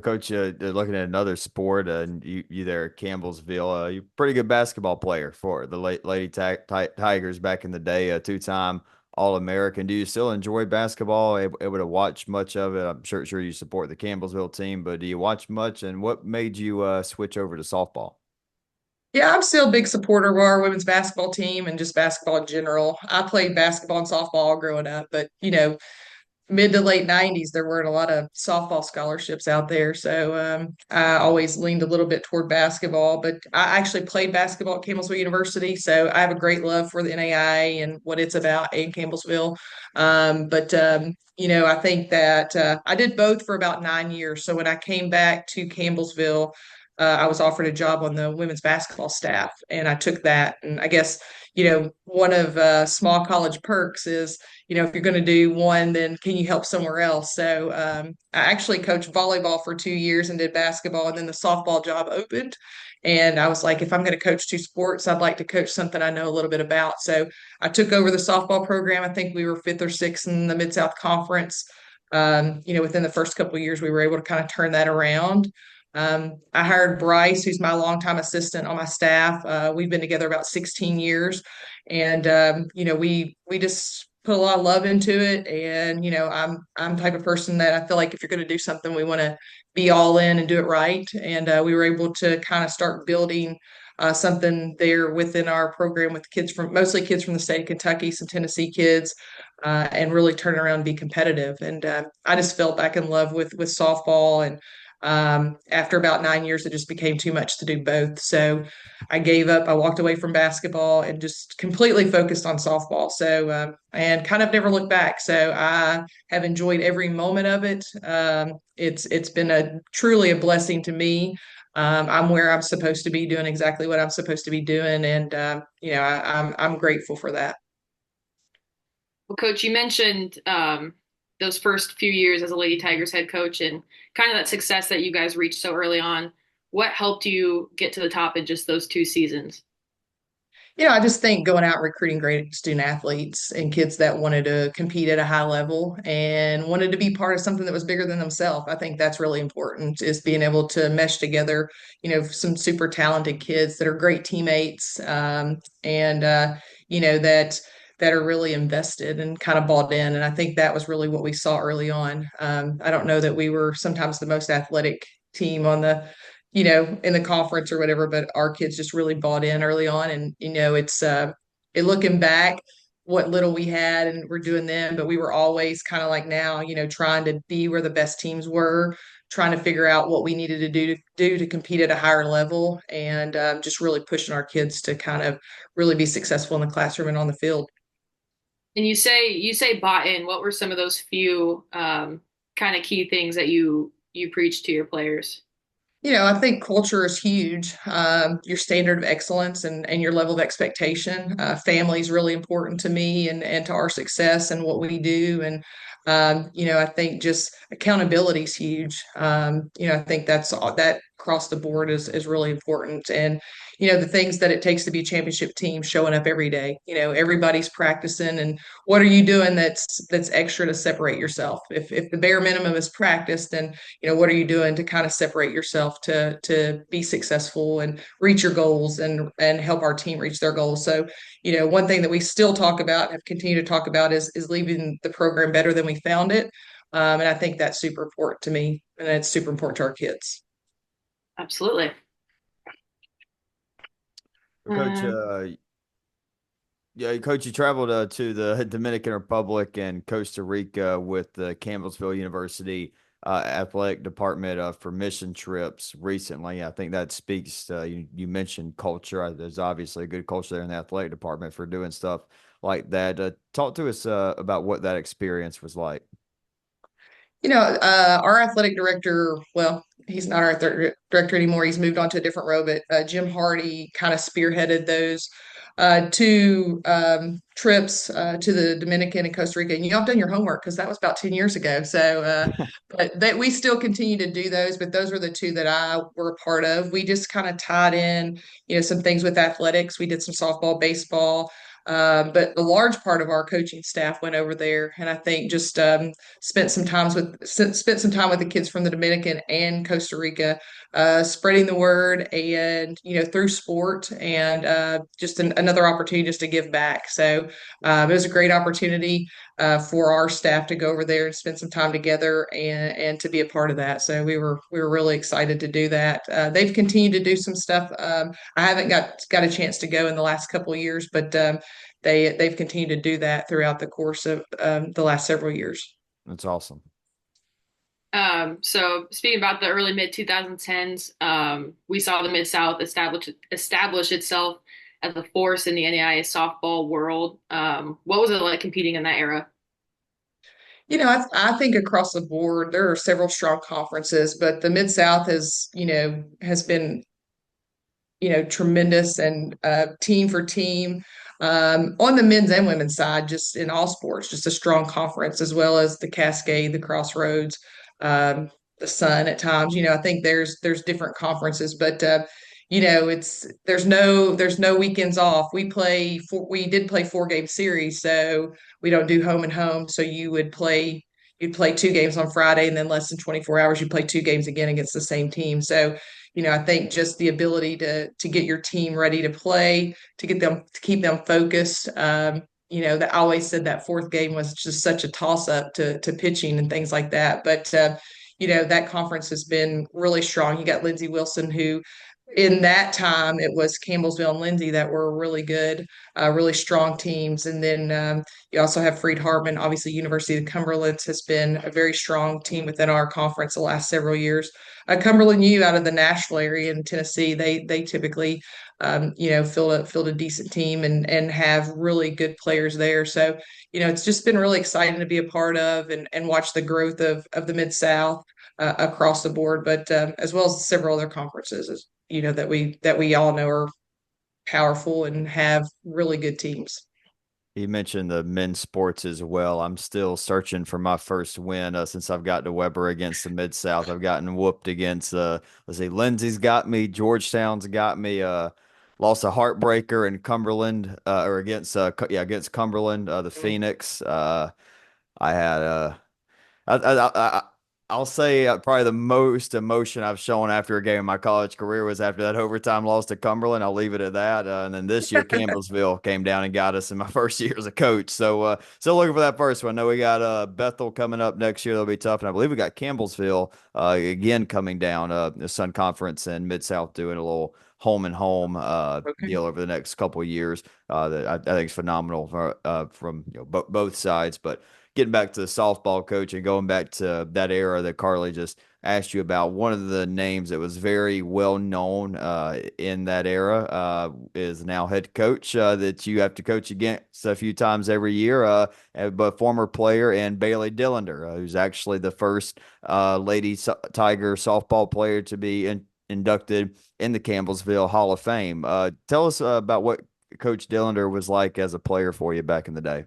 Coach, looking at another sport, and you there at Campbellsville, you're a pretty good basketball player for the Lady Tigers back in the day, a two-time All-American. Do you still enjoy basketball? Able to watch much of it? I'm sure you support the Campbellsville team, but do you watch much? And what made you switch over to softball? Yeah, I'm still a big supporter of our women's basketball team and just basketball in general. I played basketball and softball growing up, but mid to late 90s, there weren't a lot of softball scholarships out there. So I always leaned a little bit toward basketball, but I actually played basketball at Campbellsville University. So I have a great love for the NAIA and what it's about in Campbellsville. But I think that I did both for about 9 years. So when I came back to Campbellsville, I was offered a job on the women's basketball staff, and I took that. And I guess, one of small college perks is, if you're going to do one, then can you help somewhere else? So I actually coached volleyball for 2 years and did basketball, and then the softball job opened. And I was like, if I'm going to coach two sports, I'd like to coach something I know a little bit about. So I took over the softball program. I think we were fifth or sixth in the Mid-South Conference. Within the first couple of years, we were able to kind of turn that around. I hired Bryce, who's my longtime assistant on my staff. We've been together about 16 years, and we just put a lot of love into it. And I'm the type of person that I feel like if you're going to do something, we want to be all in and do it right. And we were able to kind of start building something there within our program with mostly kids from the state of Kentucky, some Tennessee kids, and really turn around and be competitive. And I just fell back in love with softball. And after about 9 years, it just became too much to do both. So I gave up. I walked away from basketball and just completely focused on softball. So, and kind of never looked back. So I have enjoyed every moment of it. It's been truly a blessing to me. I'm where I'm supposed to be, doing exactly what I'm supposed to be doing. And, I'm grateful for that. Well, Coach, you mentioned those first few years as a Lady Tigers head coach and kind of that success that you guys reached so early on. What helped you get to the top in just those 2 seasons? I just think going out recruiting great student athletes and kids that wanted to compete at a high level and wanted to be part of something that was bigger than themselves. I think that's really important, is being able to mesh together, some super talented kids that are great teammates, and that are really invested and kind of bought in. And I think that was really what we saw early on. I don't know that we were sometimes the most athletic team on in the conference or whatever, but our kids just really bought in early on. And, looking back, what little we had and we're doing then, but we were always kind of like now, trying to be where the best teams were, trying to figure out what we needed to do to compete at a higher level, and just really pushing our kids to kind of really be successful in the classroom and on the field. And you say bought in. What were some of those few kind of key things that you preached to your players? I think culture is huge. Your standard of excellence and your level of expectation. Family is really important to me and to our success and what we do. And, I think just accountability is huge. I think that's all that across the board is really important. And, the things that it takes to be a championship team showing up every day. Everybody's practicing and what are you doing that's extra to separate yourself? If the bare minimum is practice, then what are you doing to kind of separate yourself to be successful and reach your goals and help our team reach their goals. So one thing that we still talk about, have continued to talk about, is leaving the program better than we found it. And I think that's super important to me, and it's super important to our kids. Absolutely. Coach, yeah, Coach, you traveled to the Dominican Republic and Costa Rica with the Campbellsville University athletic department for mission trips recently. I think that speaks you mentioned culture. There's obviously a good culture there in the athletic department for doing stuff like that. Talk to us about what that experience was like. Our athletic director, well, he's not our athletic director anymore. He's moved on to a different role, but Jim Hardy kind of spearheaded those two trips to the Dominican and Costa Rica. And y'all have done your homework because that was about 10 years ago. So, but that we still continue to do those, but those were the two that I were a part of. We just kind of tied in, some things with athletics. We did some softball, baseball. But the large part of our coaching staff went over there, and I think just spent some spent some time with the kids from the Dominican and Costa Rica, spreading the word and through sport and just another opportunity just to give back. So it was a great opportunity for our staff to go over there and spend some time together and to be a part of that. So we were really excited to do that. They've continued to do some stuff. I haven't got a chance to go in the last couple of years, but they've continued to do that throughout the course of the last several years. That's awesome. So speaking about the early mid 2010s, we saw the Mid-South establish itself as a force in the NAIA softball world. What was it like competing in that era? I think across the board there are several strong conferences, but the Mid-South has been tremendous and team for team. On the men's and women's side, just in all sports, just a strong conference, as well as the Cascade, the Crossroads, the Sun at times. I think there's different conferences, but it's there's no weekends off. We did play 4 game series, so we don't do home and home. So you'd play 2 games on Friday, and then less than 24 hours, you play 2 games again against the same team. So I think just the ability to get your team ready to play, to keep them focused. That I always said that fourth game was just such a toss up to pitching and things like that. But that conference has been really strong. You got Lindsey Wilson, who in that time it was Campbellsville and Lindsay that were really good, really strong teams. And then you also have Freed Hartman. Obviously, University of Cumberland has been a very strong team within our conference the last several years. Cumberland U out of the Nashville area in Tennessee, they typically field a decent team and have really good players there. So it's just been really exciting to be a part of and watch the growth of the Mid South across the board, but as well as several other conferences, that we all know are powerful and have really good teams. You mentioned the men's sports as well. I'm still searching for my first win since I've got to Weber against the Mid South. I've gotten whooped against let's see, Lindsay's got me, Georgetown's got me. Lost a heartbreaker in Cumberland, or against Cumberland, the Phoenix. I had I'll say probably the most emotion I've shown after a game in my college career was after that overtime loss to Cumberland. I'll leave it at that. And then this year, Campbellsville came down and got us in my first year as a coach. So still looking for that first one. I know we got Bethel coming up next year. That'll be tough. And I believe we got Campbellsville again coming down, the Sun Conference and Mid-South doing a little home and home deal over the next couple of years that I think is phenomenal from both sides. But getting back to the softball coach and going back to that era that Carly just asked you about, one of the names that was very well known in that era is now head coach that you have to coach against a few times every year, but former player and Bailey Dillander, who's actually the first Lady Tiger softball player to be inducted in the Campbellsville Hall of Fame. Tell us about what Coach Dillender was like as a player for you back in the day.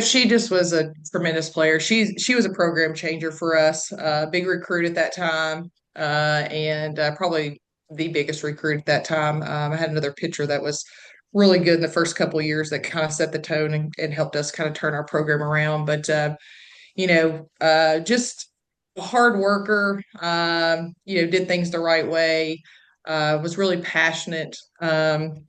She just was a tremendous player. She was a program changer for us, big recruit at that time, and probably the biggest recruit at that time. I had another pitcher that was really good in the first couple of years that kind of set the tone and helped us kind of turn our program around. But just a hard worker, did things the right way, was really passionate,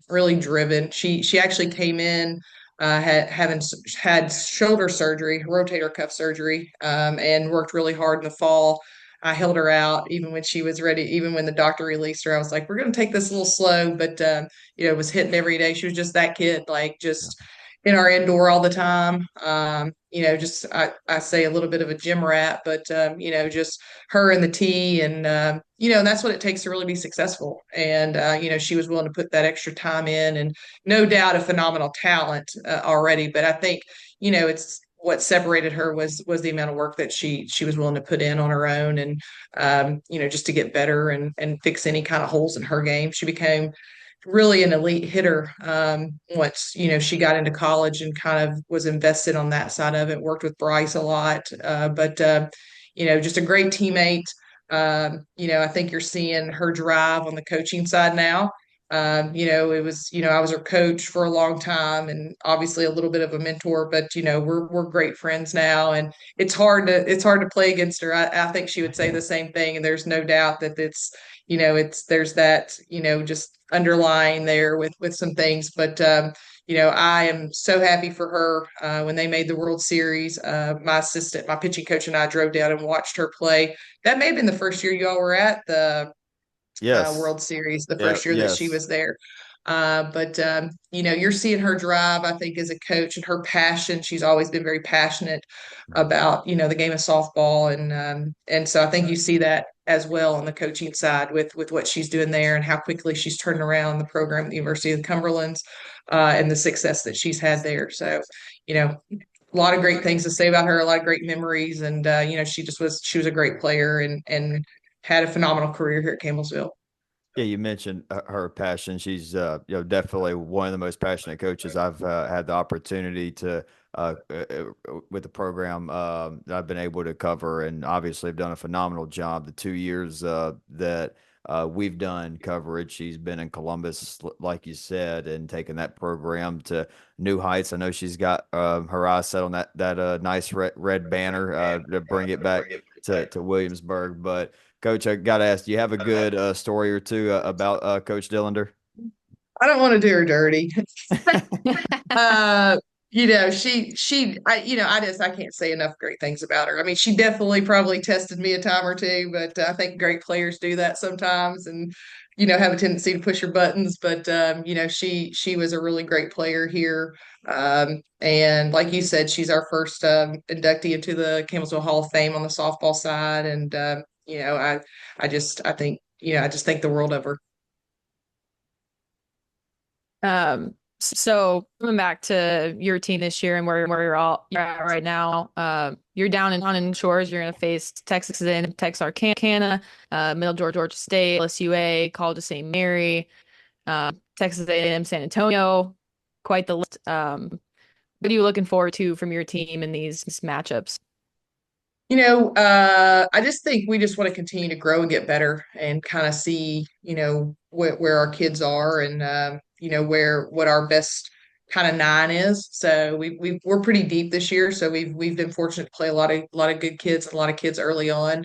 really driven. She actually came in had shoulder surgery, rotator cuff surgery, and worked really hard in the fall. I held her out even when she was ready, even when the doctor released her. I was like, we're going to take this a little slow, but was hitting every day. She was just that kid, like just in our indoor all the time. Just I say a little bit of a gym rat, but just her and the tee, and that's what it takes to really be successful. And she was willing to put that extra time in, and no doubt a phenomenal talent already. But I think it's what separated her was the amount of work that she was willing to put in on her own, and just to get better and fix any kind of holes in her game. She became really an elite hitter once she got into college and kind of was invested on that side of it. Worked with Bryce a lot, but just a great teammate. I think you're seeing her drive on the coaching side now. It was I was her coach for a long time, and obviously a little bit of a mentor, but we're great friends now, and it's hard to play against her. I think she would say the same thing, and there's no doubt that there's that just underlying there with some things. But I am so happy for her when they made the World Series. My pitching coach, and I drove down and watched her play. That may have been the first year you all were at the Yes. World Series, the Yeah. first year that she Yes. was there. But you're seeing her drive, I think, as a coach, and her passion. She's always been very passionate about, the game of softball. And so I think you see that as well on the coaching side with what she's doing there and how quickly she's turning around the program at the University of the Cumberlands, and the success that she's had there. So, a lot of great things to say about her, a lot of great memories. And, she was a great player and had a phenomenal career here at Campbellsville. Yeah, you mentioned her passion. She's definitely one of the most passionate coaches I've had the opportunity to with the program that I've been able to cover, and obviously have done a phenomenal job the 2 years that we've done coverage. She's been in Columbus, like you said, and taken that program to new heights. I know she's got her eyes set on that nice red banner to bring it back to Williamsburg, but. Coach, I got to ask, do you have a good story or two about Coach Dillender? I don't want to do her dirty. I can't say enough great things about her. I mean, she definitely probably tested me a time or two, but I think great players do that sometimes and, have a tendency to push her buttons. But, she was a really great player here. And like you said, she's our first inductee into the Campbellsville Hall of Fame on the softball side. And, I just think the world of her. So coming back to your team this year and where you're at right now, you're down in Shores. You're going to face Texas A&M, Texarkana, Middle Georgia State, LSUA, College of St. Mary, Texas A&M, San Antonio. Quite the list. What are you looking forward to from your team in these matchups? I just think we just want to continue to grow and get better and kind of see, where our kids are and, what our best kind of nine is. So we're pretty deep this year. So we've been fortunate to play a lot of good kids, a lot of kids early on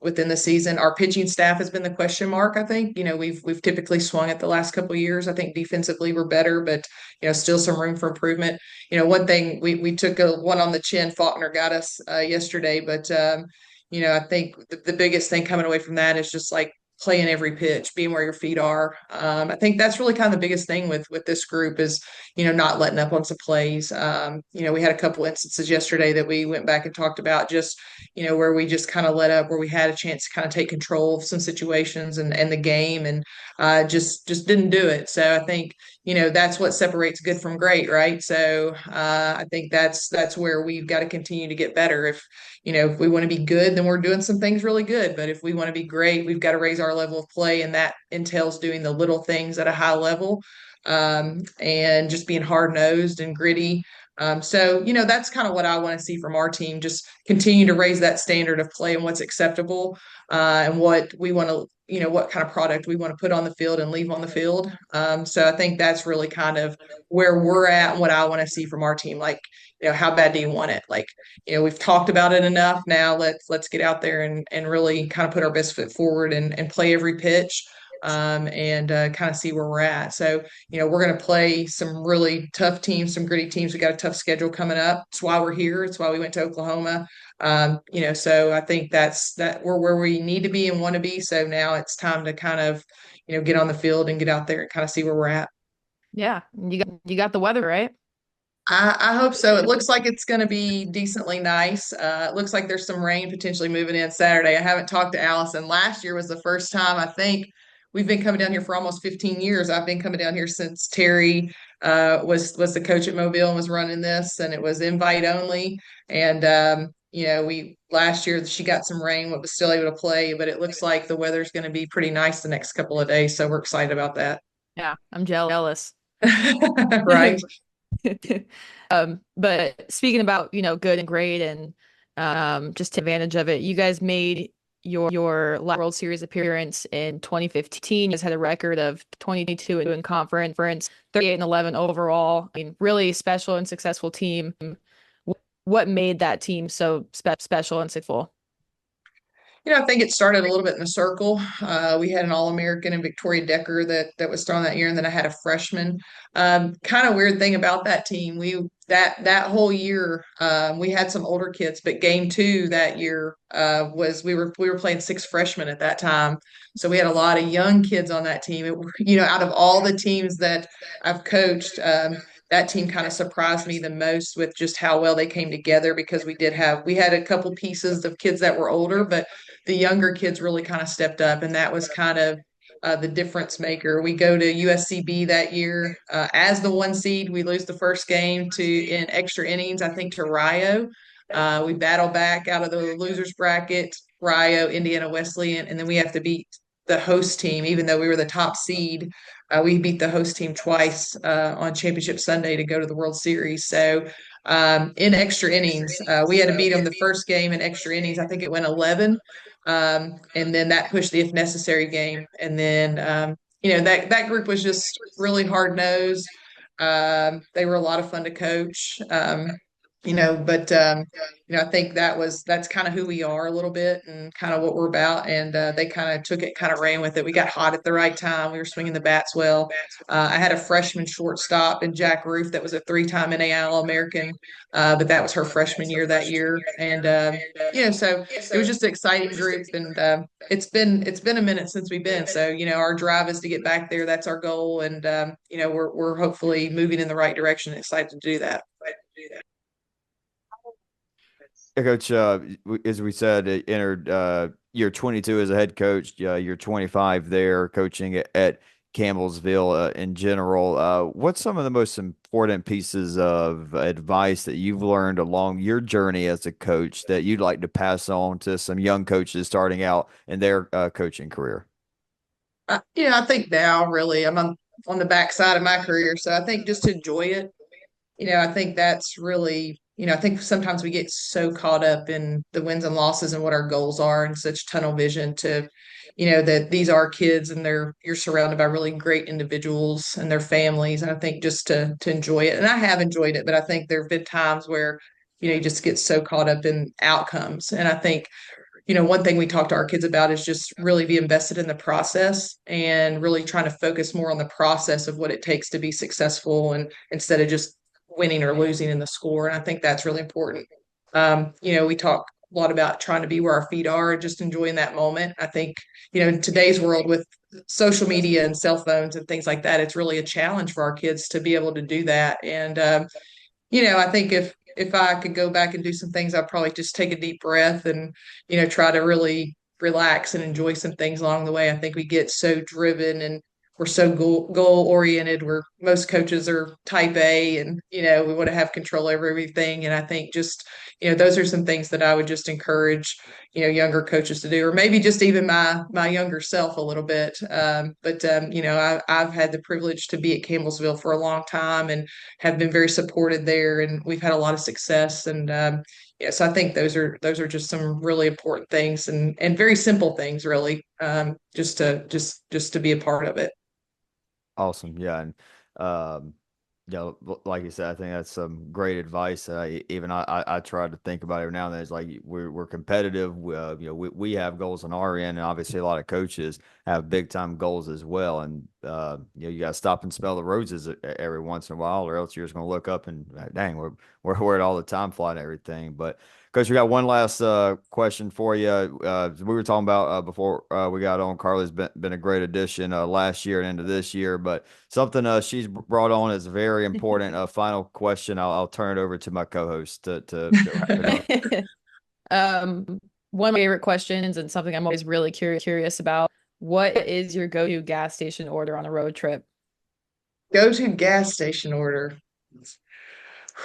within the season. Our pitching staff has been the question mark. I think, we've typically swung it the last couple of years. I think defensively we're better, but, still some room for improvement. One thing we took a one on the chin. Faulkner got us yesterday, but I think the biggest thing coming away from that is just like playing every pitch, being where your feet are. I think that's really kind of the biggest thing with this group is not letting up on some plays. We had a couple instances yesterday that we went back and talked about just where we just kind of let up, where we had a chance to kind of take control of some situations and the game, and just didn't do it. So I think that's what separates good from great, right? So I think that's where we've got to continue to get better. If if we want to be good, then we're doing some things really good. But if we want to be great, we've got to raise our level of play. And that entails doing the little things at a high level, and just being hard nosed and gritty. So that's kind of what I want to see from our team. Just continue to raise that standard of play and what's acceptable, and what we want to, what kind of product we want to put on the field and leave on the field. So I think that's really kind of where we're at and what I want to see from our team. Like, how bad do you want it? Like, we've talked about it enough. Now let's get out there and really kind of put our best foot forward and play every pitch, and kind of see where we're at. So, we're going to play some really tough teams, some gritty teams. We got a tough schedule coming up. It's why we're here. It's why we went to Oklahoma. So I think that we're where we need to be and want to be. So now it's time to kind of, get on the field and get out there and kind of see where we're at. Yeah, you got the weather right. I hope so. It looks like it's going to be decently nice. It looks like there's some rain potentially moving in Saturday. I haven't talked to Allison. Last year was the first time. I think we've been coming down here for almost 15 years. I've been coming down here since Terry was the coach at Mobile and was running this, and it was invite only. And we last year she got some rain, but was still able to play. But it looks like the weather's going to be pretty nice the next couple of days, so we're excited about that. Yeah, I'm jealous. Right. But speaking about, good and great and just take advantage of it, you guys made your last World Series appearance in 2015. You guys had a record of 22 in conference, 38-11 overall. I mean, really special and successful team. What made that team so special and successful? I think it started a little bit in the circle. We had an All-American and Victoria Decker that was thrown that year, and then I had a freshman. Kind of weird thing about that team, that whole year we had some older kids, but game two that year was we were playing six freshmen at that time, so we had a lot of young kids on that team. Out of all the teams that I've coached, that team kind of surprised me the most with just how well they came together, because we had a couple pieces of kids that were older, but the younger kids really kind of stepped up, and that was kind of the difference maker. We go to USCB that year as the 1 seed. We lose the first game in extra innings, I think, to Rio. We battle back out of the losers bracket, Rio, Indiana Wesleyan, and then we have to beat the host team, even though we were the top seed. We beat the host team twice on Championship Sunday to go to the World Series. So in extra innings, we had to beat them the first game in extra innings. I think it went 11. And then that pushed the if necessary game. And then, that group was just really hard nosed. They were a lot of fun to coach. But I think that's kind of who we are a little bit and kind of what we're about. And they kind of took it, kind of ran with it. We got hot at the right time. We were swinging the bats well. I had a freshman shortstop in Jack Roof that was a 3-time NAIA All-American, but that was her freshman year that year. And so it was just an exciting group. And it's been a minute since we've been. So our drive is to get back there. That's our goal. And we're hopefully moving in the right direction. Excited to do that. Yeah, Coach, as we said, entered year 22 as a head coach, year 25 there coaching at Campbellsville in general. What's some of the most important pieces of advice that you've learned along your journey as a coach that you'd like to pass on to some young coaches starting out in their coaching career? I think now really I'm on the backside of my career, so I think just enjoy it. I think that's really, I think sometimes we get so caught up in the wins and losses and what our goals are and such tunnel vision to, that these are kids and you're surrounded by really great individuals and their families. And I think just to enjoy it. And I have enjoyed it, but I think there have been times where, you just get so caught up in outcomes. And I think, one thing we talk to our kids about is just really be invested in the process and really trying to focus more on the process of what it takes to be successful, and instead of just winning or losing in the score. And I think that's really important. We talk a lot about trying to be where our feet are and just enjoying that moment. I think, in today's world with social media and cell phones and things like that, it's really a challenge for our kids to be able to do that. And, I think if I could go back and do some things, I'd probably just take a deep breath and, try to really relax and enjoy some things along the way. I think we get so driven and we're so goal oriented. Where most coaches are type A, and we want to have control over everything. And I think just those are some things that I would just encourage younger coaches to do, or maybe just even my younger self a little bit. I've had the privilege to be at Campbellsville for a long time and have been very supported there, and we've had a lot of success. And yeah, so I think those are just some really important things, and very simple things, really, just to be a part of it. Awesome. Yeah. And, um, like you said, I think that's some great advice. I try to think about it every now and then. It's like we're competitive. We have goals on our end, and obviously a lot of coaches have big time goals as well. And you got to stop and smell the roses every once in a while, or else you're just going to look up and dang, we're at all the time flying and everything. But Coach, we got one last question for you. We were talking about before we got on. Carly's been a great addition last year and into this year, but something she's brought on is very important. Final question. I'll turn it over to my co-host to wrap it up. One of my favorite questions and something I'm always really curious about. What is your go-to gas station order on a road trip? Go to gas station order.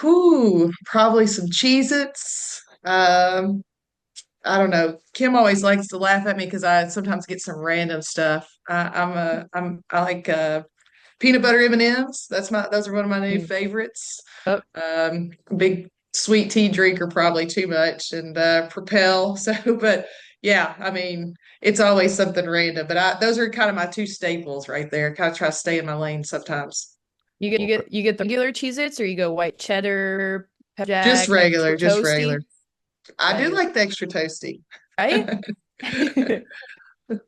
Whew, probably some Cheez-Its. I don't know. Kim always likes to laugh at me because I sometimes get some random stuff. I like peanut butter M&Ms. Those are one of my new Mm. favorites. Oh, Big sweet tea drinker, probably too much, and Propel. So, but yeah, I mean, it's always something random. But those are kind of my two staples right there. Kind of try to stay in my lane sometimes. you get the regular Cheez-Its or you go white cheddar, pepper jack, extra Just regular. toasty? I do Regular, like the extra toasty. right?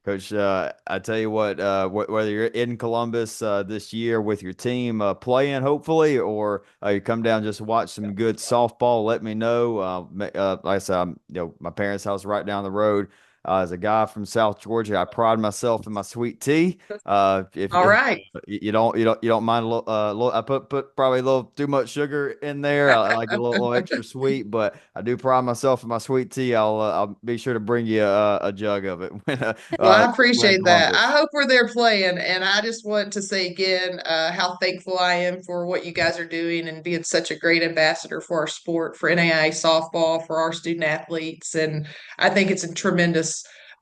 Coach, I tell you what, whether you're in Columbus this year with your team playing, hopefully, or you come down just to watch some good softball, let me know. Like I said, my parents' house right down the road. As a guy from South Georgia, I pride myself in my sweet tea. All If right. you don't mind a little, I put probably a little too much sugar in there. I like it a little extra sweet, but I do pride myself in my sweet tea. I'll be sure to bring you a jug of it Well, I when appreciate that. I Columbus. hope we're there playing. And I just want to say again how thankful I am for what you guys are doing and being such a great ambassador for our sport, for NAIA softball, for our student athletes. And I think it's a tremendous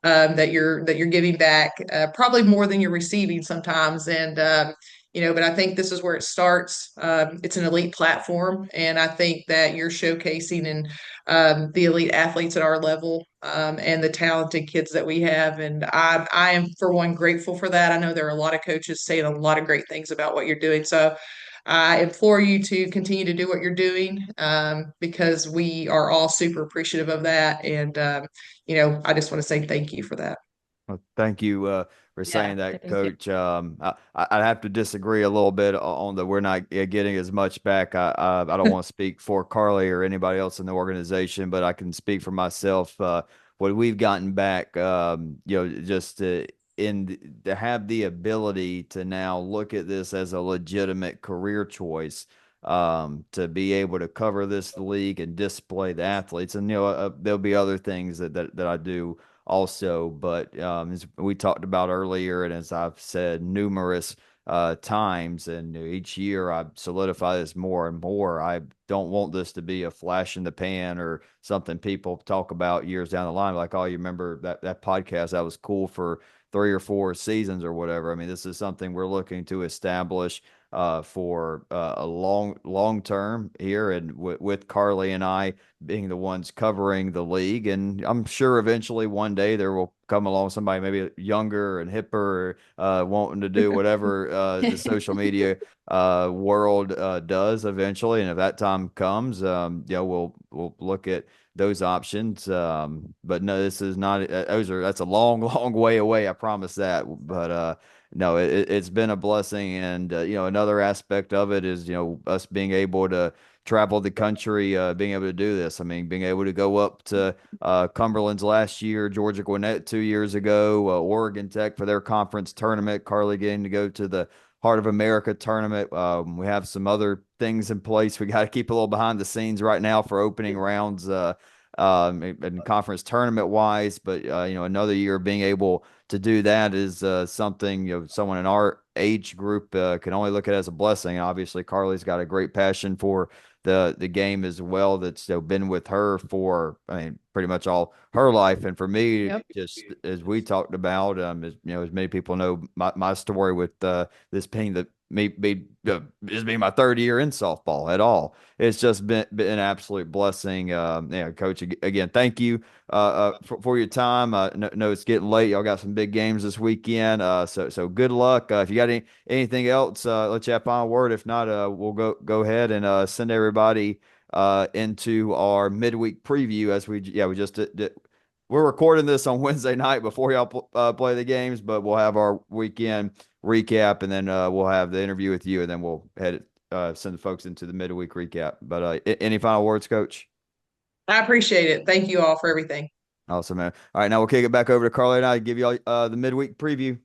that you're giving back, probably more than you're receiving sometimes. And but I think this is where it starts. It's an elite platform, and I think that you're showcasing and the elite athletes at our level, and the talented kids that we have. And I am, for one, grateful for that. I know there are a lot of coaches saying a lot of great things about what you're doing. So I implore you to continue to do what you're doing, because we are all super appreciative of that. And, I just want to say thank you for that. Well, thank you for Yeah, saying that, thank you. Coach. I'd have to disagree a little bit on the we're not getting as much back. I don't want to speak for Carly or anybody else in the organization, but I can speak for myself. What we've gotten back, just to have the ability to now look at this as a legitimate career choice. To be able to cover this league and display the athletes, and there'll be other things that I do also. But as we talked about earlier, and as I've said numerous times, and each year I solidify this more and more. I don't want this to be a flash in the pan or something people talk about years down the line, like, oh, you remember that podcast that was cool for 3 or 4 seasons or whatever. I mean, this is something we're looking to establish for a long term here, and with Carly and I being the ones covering the league. And I'm sure eventually one day there will come along somebody maybe younger and hipper, wanting to do whatever the social media world does eventually. And if that time comes, we'll look at those options. But no, this is not. That's a long, long way away. I promise that. But no, it's been a blessing. And another aspect of it is us being able to travel the country, being able to do this. I mean, being able to go up to Cumberland's last year, Georgia Gwinnett 2 years ago, Oregon Tech for their conference tournament, Carly getting to go to the Heart of America tournament. We have some other things in place. We got to keep a little behind the scenes right now for opening rounds, and conference tournament wise. But another year of being able to do that is something someone in our age group can only look at it as a blessing. Obviously, Carly's got a great passion for the game as well. That's been with her for, I mean, pretty much all her life. And for me, Yep. just as we talked about, as as many people know, my story with this being this being my third year in softball at all. It's just been an absolute blessing. Coach, again, thank you for your time. No, it's getting late. Y'all got some big games this weekend. So good luck. If you got anything else, let you have final word. If not, we'll go ahead and send everybody into our midweek preview as we just did. We're recording this on Wednesday night before y'all play the games, but we'll have our weekend recap, and then we'll have the interview with you, and then we'll send the folks into the midweek recap. But any final words, Coach? I appreciate it. Thank you all for everything. Awesome, man. All right, now we'll kick it back over to Carly and I to give you all the midweek preview.